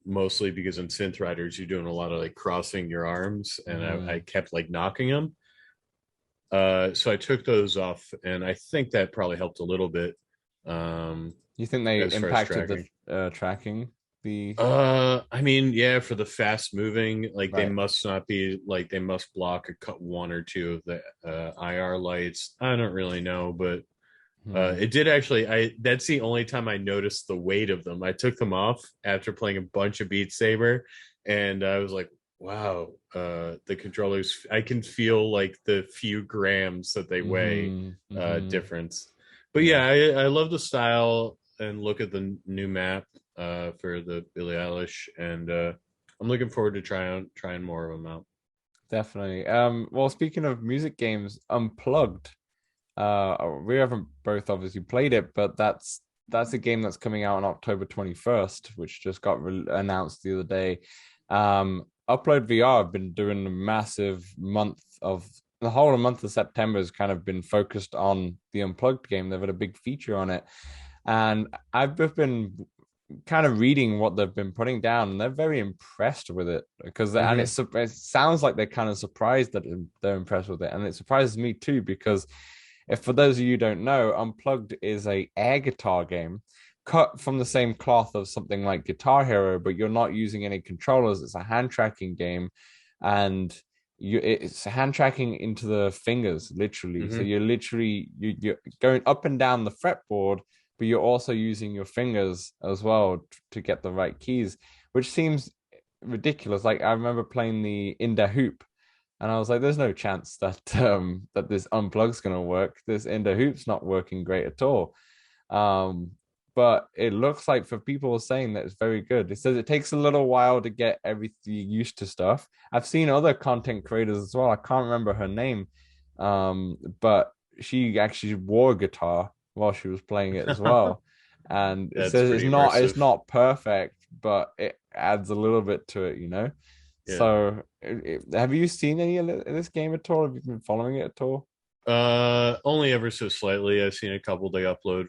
Mostly because in synth riders you're doing a lot of like crossing your arms, and I Mm. kept like knocking them. So I took those off, and I think that probably helped a little bit. Um, You think they as far as impacted the tracking. tracking? The I mean, yeah, for the fast moving, like they Right. must not be like they must block a cut one or two of the IR lights. I don't really know, but Hmm. it did actually. I That's the only time I noticed the weight of them. I took them off after playing a bunch of Beat Saber, and I was like, wow, the controllers. I can feel like the few grams that they weigh Hmm. Hmm. difference. But Yeah. yeah, I love the style and look at the new map for the Billie Eilish, and I'm looking forward to trying more of them out. Definitely. Well, speaking of music games, Unplugged. We haven't both obviously played it, but that's a game that's coming out on October 21st, which just got announced the other day. Upload VR have been doing a massive month of the whole month of September has kind of been focused on the Unplugged game. They've had a big feature on it, and I've just been kind of reading what they've been putting down, and they're very impressed with it Hmm. it sounds like they're kind of surprised that they're impressed with it, and it surprises me too because if for those of you who don't know, Unplugged is a air guitar game cut from the same cloth of something like Guitar Hero, but you're not using any controllers. It's a hand tracking game, and it's hand tracking into the fingers, literally. So Hmm. you're literally you're going up and down the fretboard, but you're also using your fingers as well to get the right keys, which seems ridiculous. Like I remember playing the Inda Hoop, and I was like, "There's no chance that that this unplug's gonna work. This Inda Hoop's not working great at all." Um, but it looks like for people saying that it's very good. It says it takes a little while to get everything used to stuff. I've seen other content creators as well. I can't remember her name, but she actually wore a guitar while she was playing it as well. And it That's says pretty it's immersive. not perfect, but it adds a little bit to it, you know. Yeah. So, have you seen any of this game at all? Have you been following it at all? Only ever so slightly. I've seen a couple they upload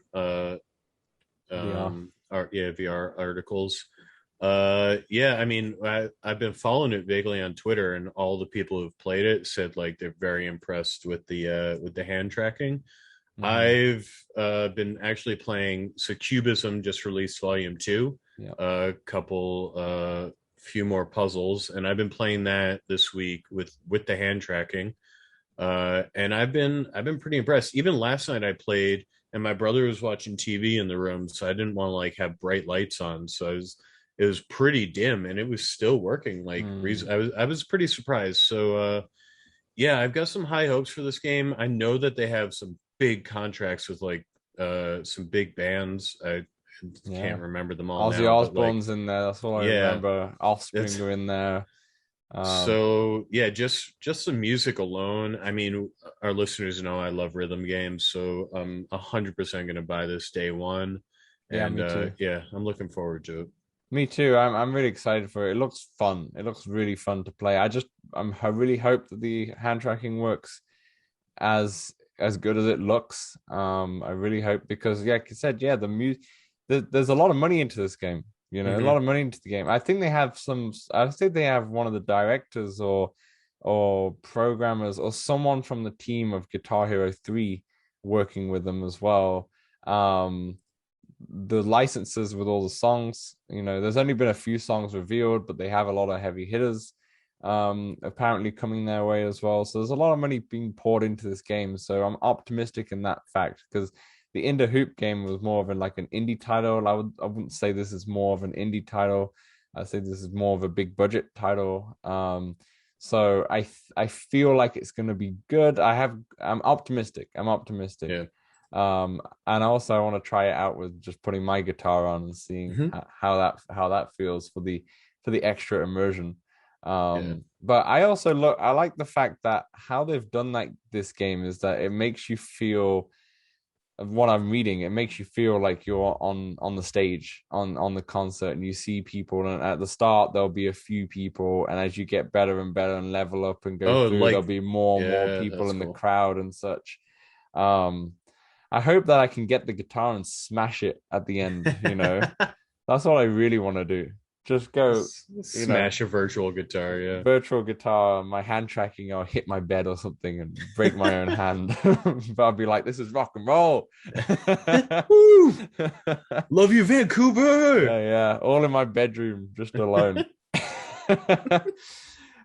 VR. art, yeah, VR articles. Yeah, I mean, I've been following it vaguely on Twitter, and all the people who've played it said like they're very impressed with the hand tracking. Hmm. I've been actually playing, so Cubism just released Volume 2, Yeah. a couple few more puzzles, and I've been playing that this week with the hand tracking. And I've been pretty impressed. Even last night I played, and my brother was watching TV in the room, so I didn't want to like have bright lights on. So it was pretty dim, and it was still working. Like Mm. I was pretty surprised. So yeah, I've got some high hopes for this game. I know that they have some big contracts with like some big bands. I Yeah. can't remember them all Ozzy now, but like Osbourne's in there. That's all I yeah, remember. Offspring it's are in there. Um, so yeah, just the music alone. I mean, our listeners know I love rhythm games, so I'm 100% gonna buy this day one, yeah, and me too. yeah, I'm looking forward to it. Me too. I'm really excited for it. It looks fun. It looks really fun to play. I really hope that the hand tracking works as good as it looks. I really hope because yeah, like I said, yeah, there's a lot of money into this game. You know, a lot Hmm. of money into the game. I think they have some. I think they have one of the directors or programmers or someone from the team of Guitar Hero 3 working with them as well. Um, the licenses with all the songs. You know, there's only been a few songs revealed, but they have a lot of heavy hitters apparently coming their way as well. So there's a lot of money being poured into this game. So I'm optimistic in that fact because the Inda Hoop game was more of like an indie title. I wouldn't say this is more of an indie title. I'd say this is more of a big budget title. So I feel like it's going to be good. I'm optimistic. I'm optimistic. Yeah. And also I want to try it out with just putting my guitar on and seeing Hmm. how that feels for the extra immersion. Yeah. But I like the fact that how they've done like this game is that it makes you feel of what I'm reading, it makes you feel like you're on the stage on the concert and you see people and at the start there'll be a few people and as you get better and better and level up and go Oh, through there'll like be more and more yeah, people that's in the cool. crowd and such. Um I hope that I can get the guitar and smash it at the end, you know. That's what I really want to do. Just go, you know, Smash a virtual guitar, yeah. virtual guitar, my hand tracking, I'll hit my bed or something and break my own hand. But I'll be like, this is rock and roll. Woo! Yeah, Love you, Vancouver. yeah. All in my bedroom, just alone.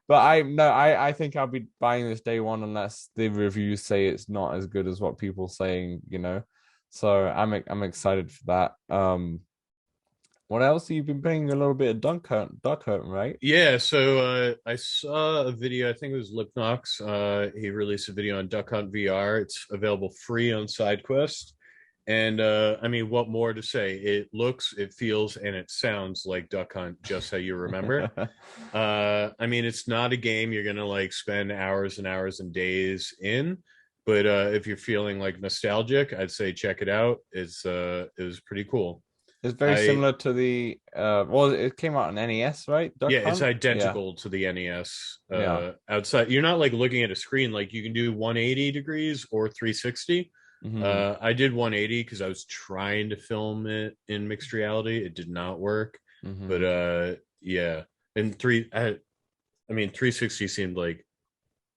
But I no, I think I'll be buying this day one unless the reviews say it's not as good as what people saying, you know. So I'm excited for that. What else? You've been playing a little bit of Duck Hunt, right? Yeah, so I saw a video, I think it was Lipnox. He released a video on Duck Hunt VR. It's available free on SideQuest. And I mean, what more to say? It looks, it feels, and it sounds like Duck Hunt, just how you remember. I mean, it's not a game you're gonna like spend hours and hours and days in, but if you're feeling like nostalgic, I'd say check it out. It was pretty cool. It's very I similar to the well, it came out on NES, right? Duck Yeah, it's Hunt? Yeah. identical to the NES. Yeah. Outside, you're not like looking at a screen. Like you can do 180 degrees or 360. Hmm. I did 180 because I was trying to film it in mixed reality. It did not work, but Hmm. yeah, and I mean 360 seemed like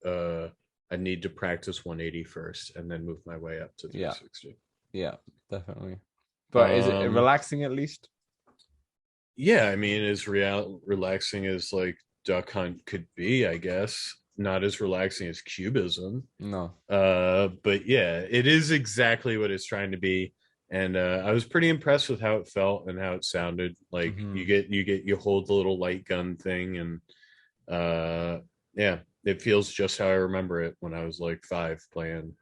uh, I need to practice 180 first and then move my way up to Yeah. 360. Yeah, definitely. But is it Um, relaxing at least? Yeah, I mean, as relaxing as like Duck Hunt could be, I guess. Not as relaxing as Cubism. No. But yeah, it is exactly what it's trying to be. And I was pretty impressed with how it felt and how it sounded. Like Hmm. you hold the little light gun thing and uh yeah, it feels just how I remember it when I was like 5 playing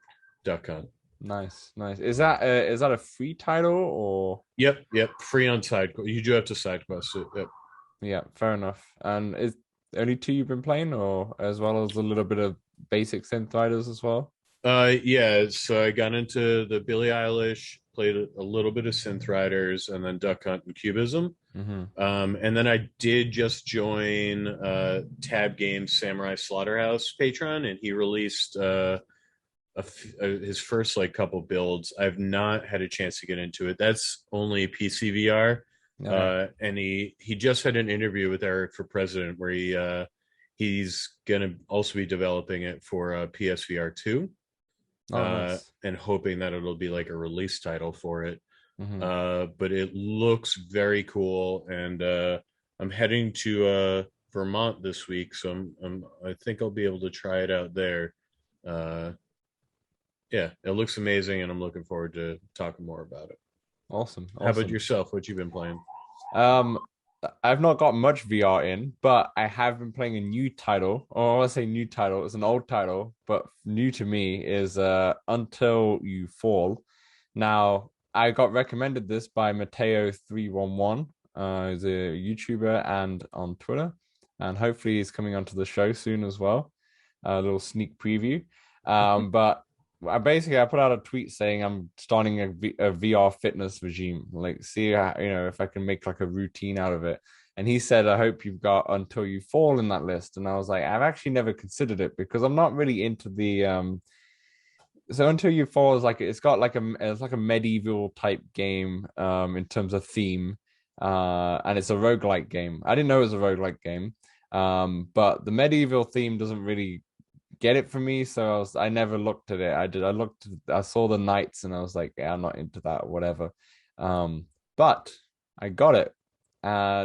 Duck Hunt. Nice. Is that a free title or? Yep. Free on side. You do have to side quest it. Yep. Yeah, fair enough. And is only two you've been playing, or as well as a little bit of basic synth riders as well? Yeah. So I got into the Billie Eilish, played a little bit of Synth Riders, and then Duck Hunt and Cubism. Mm-hmm. And then I did just join Tab Games Samurai Slaughterhouse Patreon, and he released his first like couple builds. I've not had a chance to get into it. That's only PCVR. Okay. And he just had an interview with Eric for President where he's gonna also be developing it for PSVR 2, Oh, nice. and hoping that it'll be like a release title for it. Mm-hmm. But it looks very cool, and I'm heading to Vermont this week, so I think I'll be able to try it out there. Uh, yeah, it looks amazing, and I'm looking forward to talking more about it. Awesome. How about Awesome. yourself? What you been playing? Um, I've not got much VR in, but I have been playing a new title. Or I want to say new title. It's an old title, but new to me is Until You Fall. Now, I got recommended this by Mateo311. He's a YouTuber and on Twitter, and hopefully he's coming onto the show soon as well. A little sneak preview. But I put out a tweet saying I'm starting a VR fitness regime, like see how, if I can make like a routine out of it. And he said, I hope you've got Until You Fall in that list. And I was like, I've actually never considered it because I'm not really into the so Until You Fall is like it's like a medieval type game in terms of theme. And it's a roguelike game. I didn't know it was a roguelike game. But the medieval theme doesn't really get it for me, so I never looked at it. I saw the knights and I was like, yeah, I'm not into that or whatever. But I got it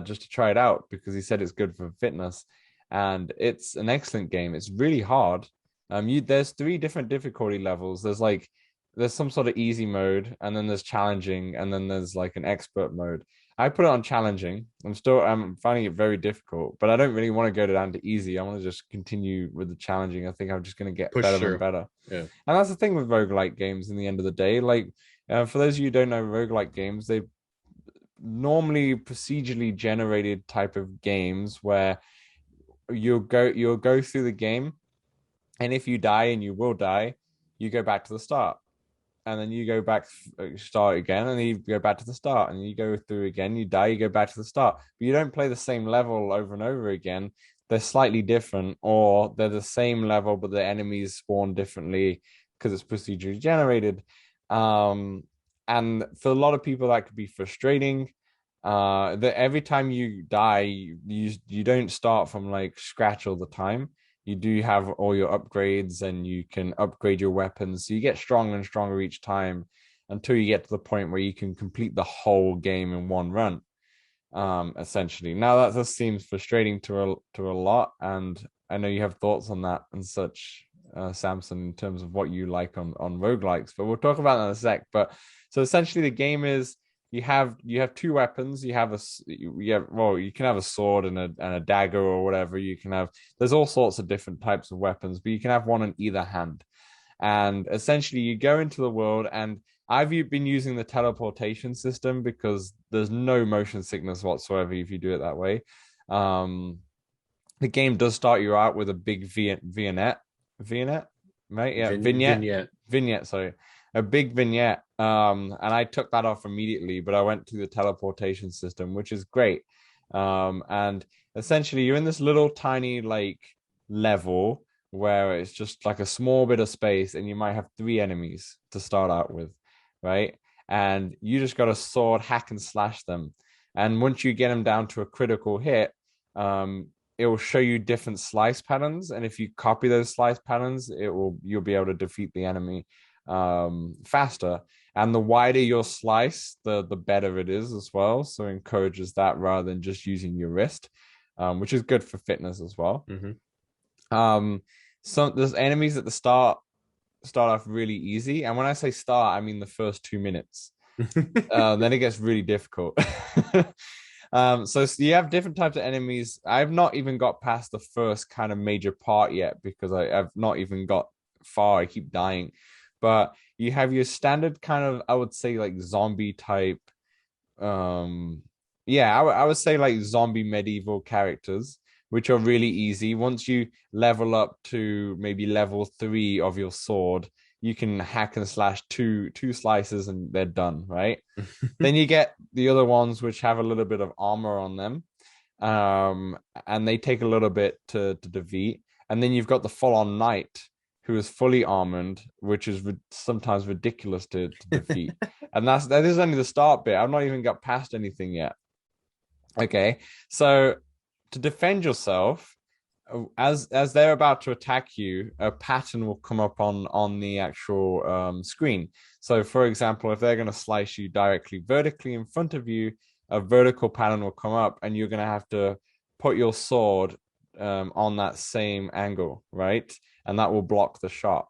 just to try it out because he said it's good for fitness, and it's an excellent game. It's really hard. There's three different difficulty levels. There's some sort of easy mode, and then there's challenging, and then there's like an expert mode. I put it on challenging. I'm finding it very difficult, but I don't really want to go down to easy. I want to just continue with the challenging. I think I'm just going to get Push better and through. better. Yeah. And that's the thing with roguelike games in the end of the day. Like, for those of you who don't know roguelike games, they normally procedurally generated type of games where you'll go through the game, and if you die, and you will die, you go back to the start, and then you go back, start again, and then you go back to the start, and you go through again, you die, you go back to the start. But you don't play the same level over and over again. They're slightly different, or they're the same level, but the enemies spawn differently because it's procedurally generated. And for a lot of people, that could be frustrating. That every time you die, you don't start from like scratch all the time. You do have all your upgrades and you can upgrade your weapons. So you get stronger and stronger each time until you get to the point where you can complete the whole game in one run. Essentially. Now that just seems frustrating to a lot, and I know you have thoughts on that and such, Samson, in terms of what you like on roguelikes, but we'll talk about that in a sec. But so essentially the game is you have two weapons. You have you can have a sword and a dagger or whatever. There's all sorts of different types of weapons, but you can have one in either hand. And essentially you go into the world, and I've been using the teleportation system because there's no motion sickness whatsoever if you do it that way. Um, the game does start you out with a big vignette, right? Yeah, vignette. Sorry, a big vignette. And I took that off immediately, but I went to the teleportation system, which is great. And essentially, you're in this little tiny like level where it's just like a small bit of space, and you might have three enemies to start out with, right? And you just got to sword hack and slash them. And once you get them down to a critical hit, it will show you different slice patterns, and if you copy those slice patterns, you'll be able to defeat the enemy faster. And the wider your slice, the better it is as well. So it encourages that rather than just using your wrist, which is good for fitness as well. So there's enemies at the start off really easy, and when I say start, I mean the first 2 minutes. Then it gets really difficult. So you have different types of enemies. I've not even got past the first kind of major part yet because I've not even got far. I keep dying. but you have your standard kind of, I would say, like zombie type. Um, yeah, I would say like zombie medieval characters, which are really easy. Once you level up to maybe level 3 of your sword, you can hack and slash two slices and they're done, right? Then you get the other ones which have a little bit of armor on them, um, and they take a little bit to defeat. And then you've got the full-on knight who is fully armored, which is sometimes ridiculous to defeat. And that is only the start bit. I've not even got past anything yet. Okay, so to defend yourself, as they're about to attack you, a pattern will come up on the actual screen. So, for example, if they're going to slice you directly vertically in front of you, a vertical pattern will come up, and you're going to have to put your sword on that same angle, right? And that will block the shot.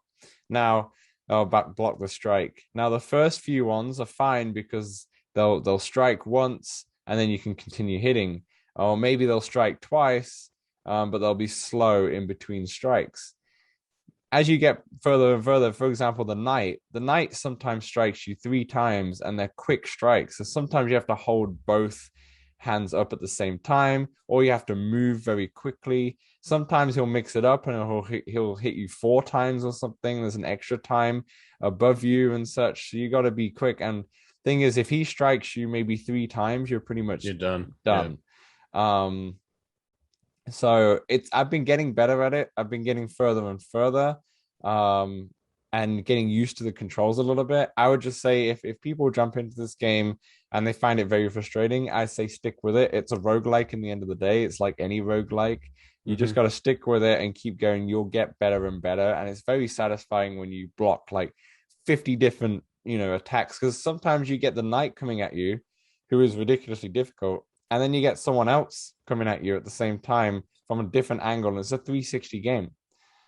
Now, block the strike. Now, the first few ones are fine because they'll strike once, and then you can continue hitting. Or maybe they'll strike twice, but they'll be slow in between strikes. As you get further and further, for example, the knight sometimes strikes you 3 times and they're quick strikes. So sometimes you have to hold both hands up at the same time, or you have to move very quickly. Sometimes he'll mix it up and he'll hit you 4 times or something. There's an extra time above you and such. So you got to be quick. And thing is, if he strikes you maybe 3 times, you're pretty much You're done. done. Yeah. So I've been getting better at it. I've been getting further and further, and getting used to the controls a little bit. I would just say if people jump into this game and they find it very frustrating, I say stick with it. It's a roguelike in the end of the day. It's like any roguelike. You just got to stick with it and keep going. You'll get better and better. And it's very satisfying when you block like 50 different, attacks. Because sometimes you get the knight coming at you, who is ridiculously difficult. And then you get someone else coming at you at the same time from a different angle. And it's a 360 game.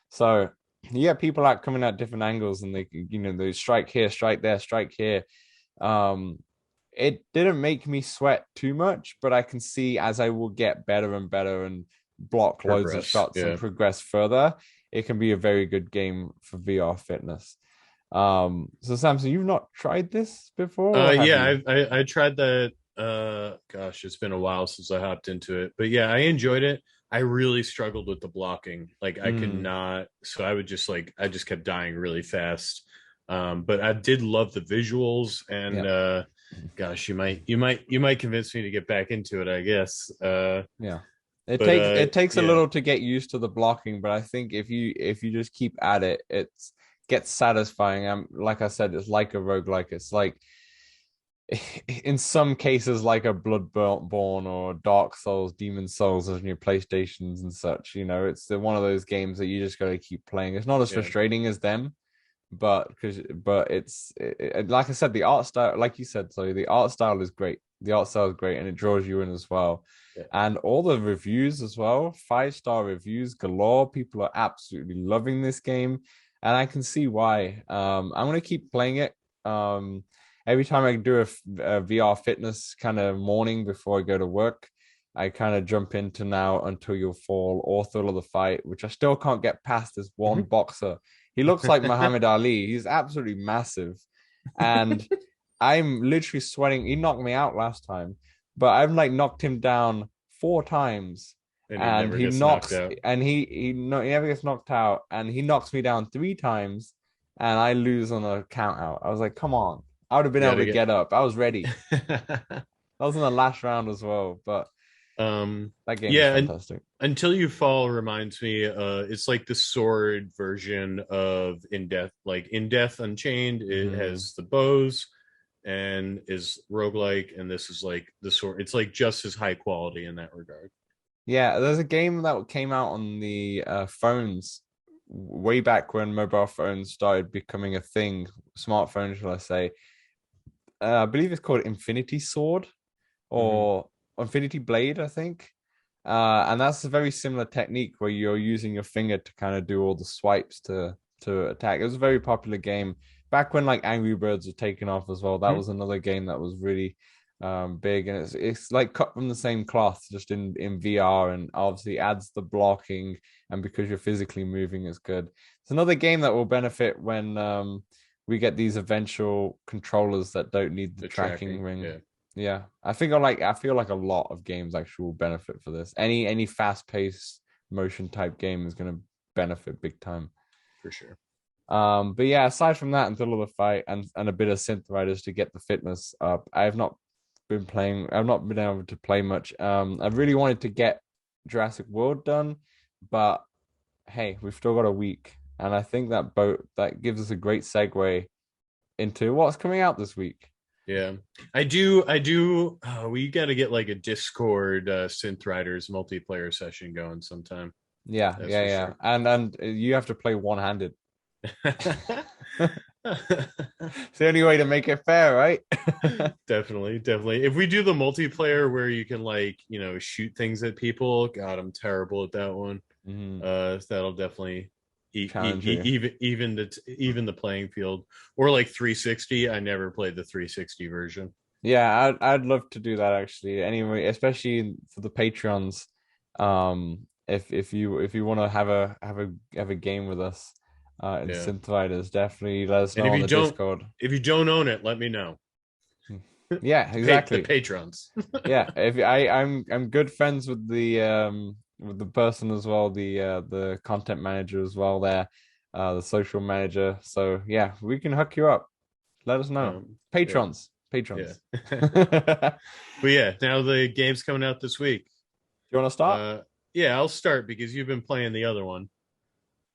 So you get people out coming at different angles and they strike here, strike there, strike here. It didn't make me sweat too much, but I can see as I will get better and better and block loads of shots and progress further, it can be a very good game for VR fitness. So Samson, you've not tried this before? Yeah, I tried that. Gosh, it's been a while since I hopped into it, but yeah, I enjoyed it. I really struggled with the blocking. Like I could not, so I just kept dying really fast. But I did love the visuals, and gosh, you might convince me to get back into it, I guess. Yeah. It takes a little to get used to the blocking, but I think if you just keep at it, it gets satisfying. Like I said, it's like a roguelike. It's like in some cases like a Bloodborne or Dark Souls, Demon Souls on your PlayStations and such. It's one of those games that you just got to keep playing. It's not as frustrating as them, but it's like I said, the art style, like you said, so the art style is great. The art style is great, and it draws you in as well. Yeah. And all the reviews as well, 5-star reviews galore. People are absolutely loving this game, and I can see why. I'm gonna keep playing it. Every time I do a VR fitness kind of morning before I go to work, I kind of jump into Now Until You Fall or Thrill of the Fight, which I still can't get past this one boxer. He looks like Muhammad Ali. He's absolutely massive. And I'm literally sweating. He knocked me out last time, but I've like knocked him down 4 times. And he knocks, and he never gets knocked out. And he knocks me down 3 times, and I lose on a count out. I was like, come on. I would have been able to get up. I was ready. That was in the last round as well, but that game is fantastic. Until You Fall reminds me, it's like the sword version of In Death. Like In Death Unchained, it has the bows and is roguelike, and this is like the sword. It's like just as high quality in that regard. Yeah, there's a game that came out on the phones way back when mobile phones started becoming a thing, smartphones, shall I say. I believe it's called Infinity Sword or Infinity Blade, I think. And that's a very similar technique where you're using your finger to kind of do all the swipes to attack. It was a very popular game back when like Angry Birds were taking off as well. That was another game that was really big, and it's like cut from the same cloth, just in VR, and obviously adds the blocking, and because you're physically moving is good. It's another game that will benefit when we get these eventual controllers that don't need the The tracking tracking. ring. Yeah, Yeah, I feel like a lot of games actually will benefit for this. Any fast-paced motion type game is going to benefit big time. for sure. But yeah, aside from that, until the fight and a bit of synth riders to get the fitness up, I've not been playing. I've not been able to play much. I really wanted to get Jurassic World done, but hey, we've still got a week, and I think that gives us a great segue into what's coming out this week. Yeah, I do. We got to get like a Discord Synth Riders multiplayer session going sometime. Yeah, That's yeah, for yeah, sure. and you have to play one-handed. It's the only way to make it fair, right? Definitely, definitely. If we do the multiplayer where you can like, shoot things at people, God, I'm terrible at that one. Mhm. That'll definitely Challenge you. even the playing field. Or like 360. I never played the 360 version. Yeah, I'd love to do that actually. Anyway, especially for the Patreons. If you want to have a game with us, in Yeah. Synth Riders, definitely let us And know on the Discord. if you don't own it, let me know. Yeah, The exactly. patrons. Yeah, if I'm good friends with the person as well, the content manager as well there, the social manager. So yeah, we can hook you up. Let us know. Yeah, Patrons, yeah. patrons. But yeah, now the game's coming out this week. You want to start? Uh, yeah, I'll start because you've been playing the other one.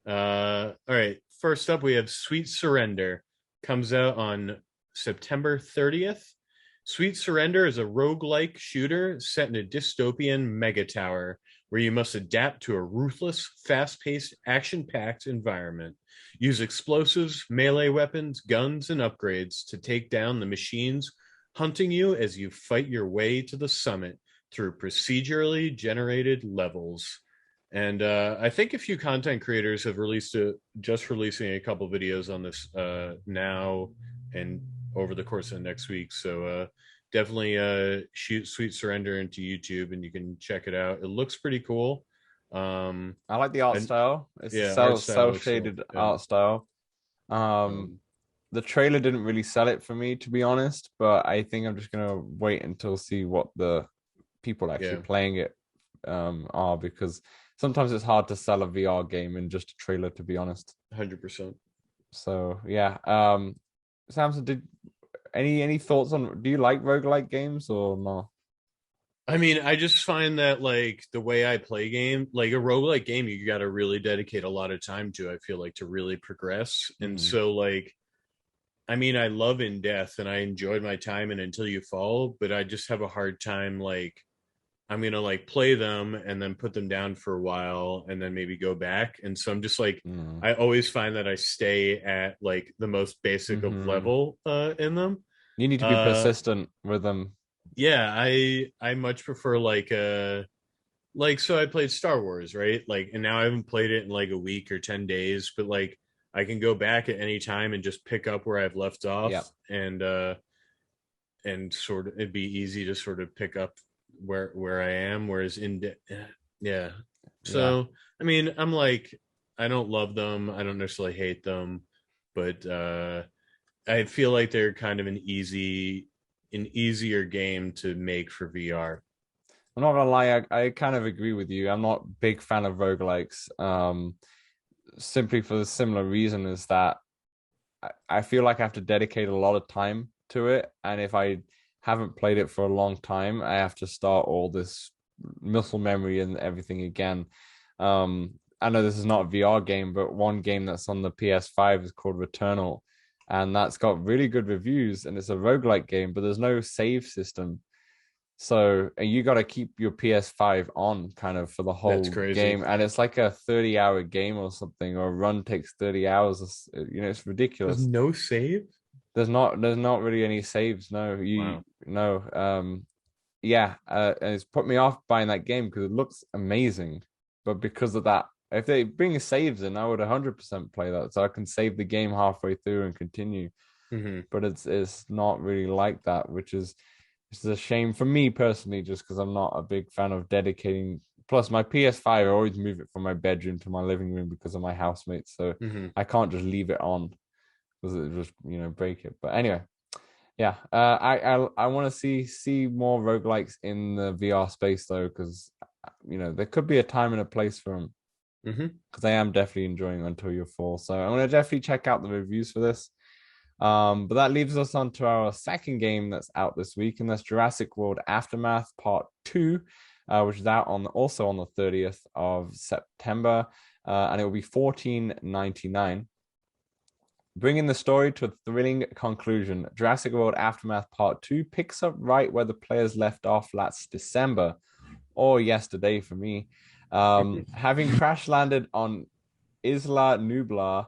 All right. First up, we have Sweet Surrender. Comes out on September 30th. Sweet Surrender is a roguelike shooter set in a dystopian mega tower where you must adapt to a ruthless, fast paced, action packed environment. Use explosives, melee weapons, guns, and upgrades to take down the machines hunting you as you fight your way to the summit through procedurally generated levels. And I think a few content creators have just releasing a couple videos on this now and over the course of the next week. So definitely shoot Sweet Surrender into YouTube and you can check it out. It looks pretty cool. I like the art And style. It's a yeah, art style cell looks cool. shaded Yeah. art style. Um, Um, the trailer didn't really sell it for me, to be honest, but I think I'm just gonna wait until see what the people actually yeah, playing it are, because sometimes it's hard to sell a VR game in just a trailer, to be honest. 100%. So yeah. Samson, did any thoughts on, do you like roguelike games or no? I mean, I just find that like the way I play game, like a roguelike game, you got to really dedicate a lot of time to, I feel like, to really progress. And Mm-hmm. so like I mean, I love In Death and I enjoyed my time in Until You Fall, but I just have a hard time like I'm gonna like play them and then put them down for a while and then maybe go back. And so I'm just like I always find that I stay at like the most basic of Mm-hmm. level in them. You need to be Uh persistent with them. yeah, I much prefer like so I played Star Wars, right? Like and now I haven't played it in like a week or 10 days, but like I can go back at any time and just pick up where I've left off Yeah. and sort of it'd be easy to sort of pick up where I am. Whereas yeah. Yeah. So I mean, I'm like, I don't love them. I don't necessarily hate them, but I feel like they're kind of an easier game to make for VR. I'm not gonna lie, I kind of agree with you. I'm not a big fan of roguelikes. Simply for the similar reason is that I feel like I have to dedicate a lot of time to it. And if I haven't played it for a long time, I have to start all this muscle memory and everything again. I know this is not a VR game, but one game that's on the PS5 is called Returnal. And that's got really good reviews. And it's a roguelike game, but there's no save system. So you got to keep your PS5 on kind of for the That's whole crazy. game. And it's like a 30-hour game or something, or a run takes 30 hours. It's There's ridiculous. no save. There's not really any saves. No, you Wow. no. Yeah, and it's put me off buying that game because it looks amazing, but because of that, if they bring saves in, I would 100% play that, so I can save the game halfway through and continue. Hmm. But it's not really like that, which is a shame for me personally, just because I'm not a big fan of dedicating. Plus, my PS5, I always move it from my bedroom to my living room because of my housemates, so Hmm. I can't just leave it on. because it just break it. But anyway, yeah, I want to see more roguelikes in the VR space though, because there could be a time and a place for them. Because I am definitely enjoying Until You Fall, so I'm gonna definitely check out the reviews for this. But that leaves us on to our second game that's out this week, and that's Jurassic World Aftermath Part 2, which is out also on the 30th of September, and it will be $14.99. Bringing the story to a thrilling conclusion, Jurassic World Aftermath Part 2 picks up right where the players left off last December, or yesterday for me. Having crash landed on Isla Nublar,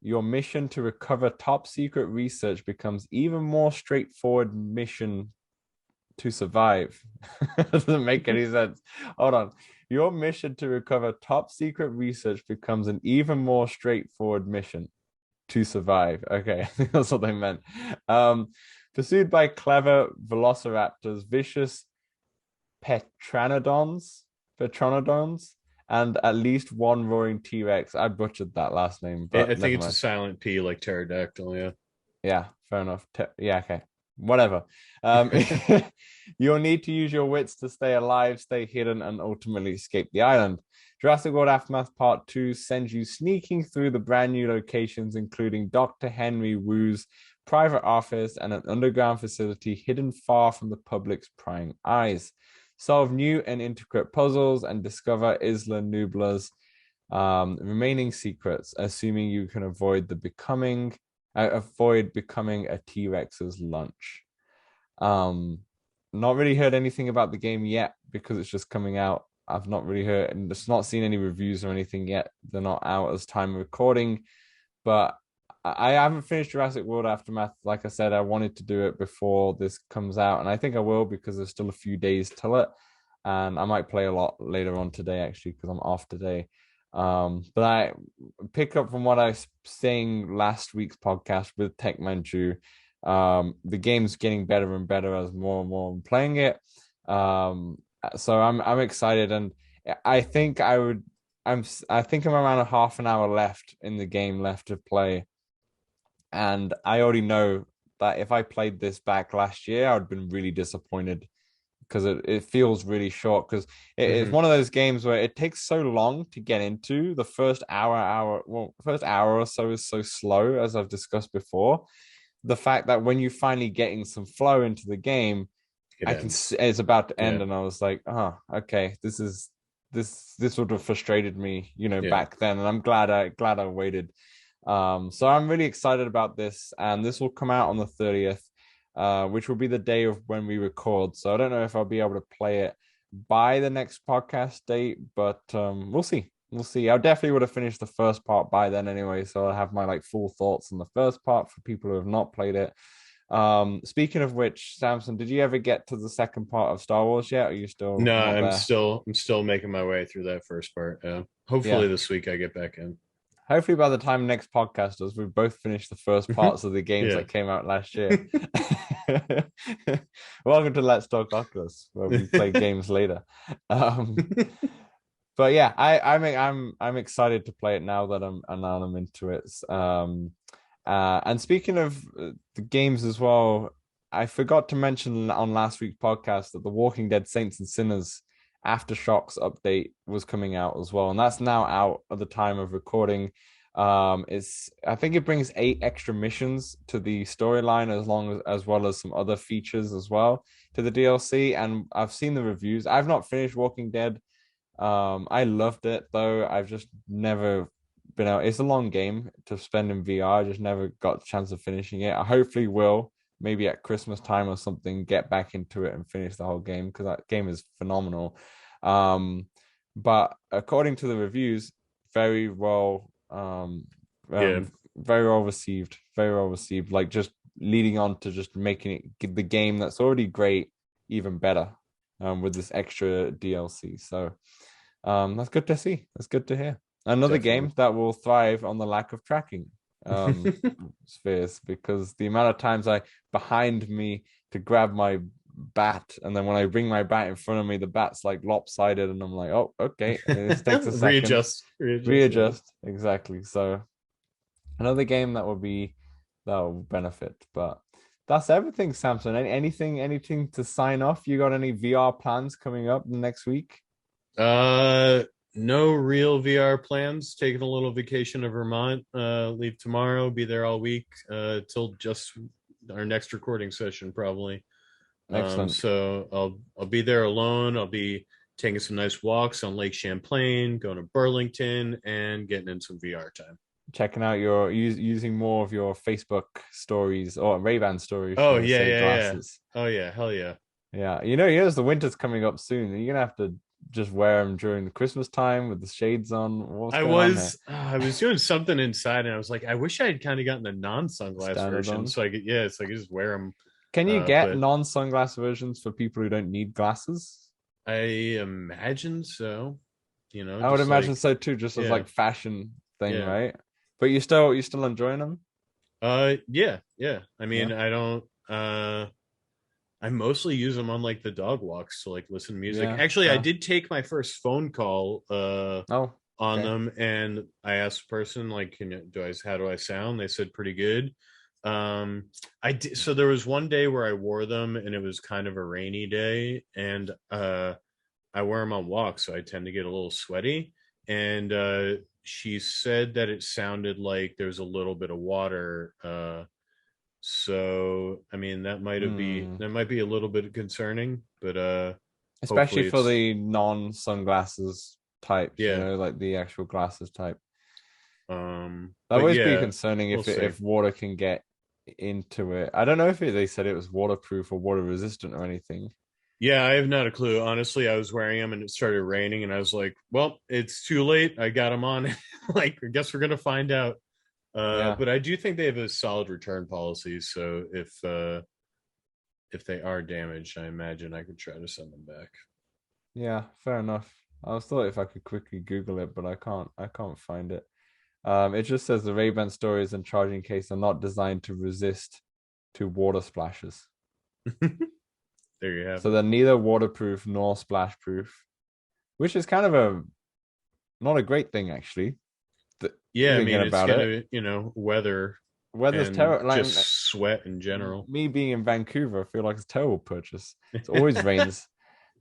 your mission to recover top secret research becomes even more straightforward mission to survive. Doesn't make any sense. Hold on. Your mission to recover top secret research becomes an even more straightforward mission to survive. Okay, I think that's what they meant. Pursued by clever velociraptors, vicious petranodons, and at least one roaring T-Rex. I butchered that last name, but I never think it's a mind. silent P, like pterodactyl. Yeah. Yeah, fair enough. Yeah, okay. Whatever. You'll need to use your wits to stay alive, stay hidden, and ultimately escape the island. Jurassic World Aftermath Part 2 sends you sneaking through the brand new locations, including Dr. Henry Wu's private office and an underground facility hidden far from the public's prying eyes. Solve new and intricate puzzles and discover Isla Nublar's remaining secrets, assuming you can avoid becoming a T-Rex's lunch. Not really heard anything about the game yet because it's just coming out. I've not really heard and just not seen any reviews or anything yet. They're not out as time of recording, but I haven't finished Jurassic World Aftermath. Like I said, I wanted to do it before this comes out, and I think I will because there's still a few days till it, and I might play a lot later on today actually because I'm off today. But I pick up from what I was saying last week's podcast with Tech Manchu. The game's getting better and better as more and more I'm playing it. So I'm excited, and I think I'm around a half an hour left in the game left to play, and I already know that if I played this back last year, I'd been really disappointed because it feels really short because it's one of those games where it takes so long to get into. The first first hour or so is so slow, as I've discussed before. The fact that when you finally getting some flow into the game, it's about to end, and I was like, oh, okay, this would have frustrated me, back then, and I'm glad I waited. So I'm really excited about this, and this will come out on the 30th, which will be the day of when we record. So I don't know if I'll be able to play it by the next podcast date, but we'll see. We'll see. I definitely would have finished the first part by then anyway, so I'll have my full thoughts on the first part for people who have not played it. Speaking of which, Samson, did you ever get to the second part of Star Wars yet? Or are you still No, not I'm there? still making my way through that first part. Hopefully Yeah. this week I get back in. Hopefully by the time next podcast does, we've both finished the first parts of the games Yeah. that came out last year. Welcome to Let's Talk Oculus, where we play games later. But yeah, I'm excited to play it now that I'm into it. And speaking of the games as well, I forgot to mention on last week's podcast that the Walking Dead Saints and Sinners Aftershocks update was coming out as well, and that's now out at the time of recording. I think it brings 8 extra missions to the storyline as well as some other features as well to the DLC. And I've seen the reviews. I've not finished Walking Dead. I loved it though. I've just never been out. It's a long game to spend in VR. I just never got a chance of finishing it. I hopefully will, maybe at Christmas time or something, get back into it and finish the whole game because that game is phenomenal. But according to the reviews, very well, Yeah. very well received. Very well received. Like just leading on to just making it the game that's already great even better. With this extra DLC. So that's good to see. That's good to hear. Another Definitely. game that will thrive on the lack of tracking spheres, because the amount of times I behind me to grab my bat, and then when I bring my bat in front of me, the bat's lopsided, and I'm like, oh, okay. And this takes a second. Readjust. Exactly. So another game that will be that'll benefit. But that's everything, Samson. Anything to sign off? You got any VR plans coming up next week? Uh, no real VR plans. Taking a little vacation to Vermont. Leave tomorrow. Be there all week. Till just our next recording session, probably. Excellent. So I'll be there alone. I'll be taking some nice walks on Lake Champlain, going to Burlington, and getting in some VR time. Checking out your using more of your Facebook stories or Ray-Ban stories, Oh should I yeah, say, yeah, yeah. glasses. Oh yeah, hell yeah. Yeah, the winter's coming up soon. You're gonna have to just wear them during the Christmas time with the shades on. What's I going on here? was I was doing something inside, and I was like, I wish I had kind of gotten the non-sunglass Standard version, ones. so I could, yeah, so I could just wear them. Can you get But non-sunglass versions for people who don't need glasses? I imagine so. I would Just imagine like, so too, just as yeah, like fashion thing, yeah, right? But you still enjoying them? yeah, yeah. I Yeah. mean, I don't. I mostly use them on like the dog walks to like listen to music. Yeah. Actually, I Fair. did take my first phone call Oh, on okay. them, and I asked the person like, how do I sound? They said pretty good. I did, so there was one day where I wore them, and it was kind of a rainy day, and I wear them on walks, so I tend to get a little sweaty. And she said that it sounded like there's a little bit of water. So I mean Hmm. that might be a little bit concerning, but Especially hopefully for it's the non-sunglasses types, yeah. like the actual glasses type. That But always be yeah, concerning we'll see. if water can get into it. I don't know if they said it was waterproof or water resistant or anything. Yeah, I have not a clue. Honestly, I was wearing them and it started raining, and I was like, well, it's too late. I got them on. Like, I guess we're gonna find out. Yeah. But I do think they have a solid return policy. So if they are damaged, I imagine I could try to send them back. Yeah, fair enough. I was thought if I could quickly Google it, but I can't. I can't find it. It just says the Ray-Ban storage and charging case are not designed to resist to water splashes. There you have So it. they're neither waterproof nor splash proof, which is kind of a not a great thing actually. Yeah, I Thinking mean it's about it, gonna, weather weather's and terrible. just sweat in general. Me being in Vancouver, I feel like it's a terrible purchase. It always rains.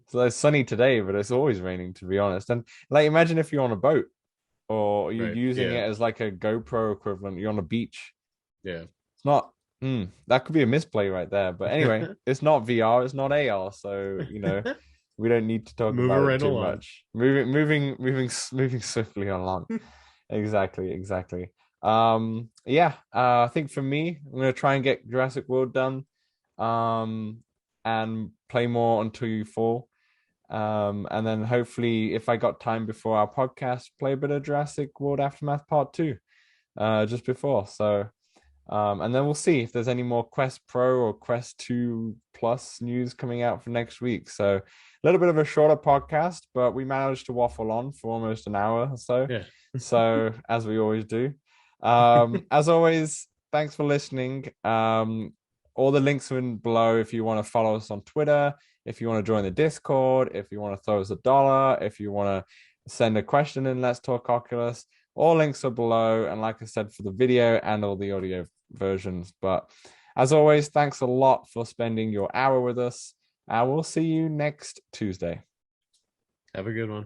So it's sunny today, but it's always raining, to be honest. And like, imagine if you're on a boat or you're Right. using Yeah. it as like a GoPro equivalent. You're on a beach. Yeah. It's not. That could be a misplay right there. But anyway, it's not VR. It's not AR. So we don't need to talk Moving about it right too along. much. Moving swiftly along. Exactly. Yeah. I think for me, I'm gonna try and get Jurassic World done. And play more until you fall. And then hopefully, if I got time before our podcast, play a bit of Jurassic World Aftermath Part 2, just before. So, and then we'll see if there's any more Quest Pro or Quest 2 Plus news coming out for next week. So, a little bit of a shorter podcast, but we managed to waffle on for almost an hour or so. Yeah. So, as we always do. As always, thanks for listening. All the links are in below if you want to follow us on Twitter, if you want to join the Discord, if you want to throw us $1, if you want to send a question in Let's Talk Oculus, all links are below. And like I said, for the video and all the audio versions. But as always, thanks a lot for spending your hour with us. I will see you next Tuesday. Have a good one.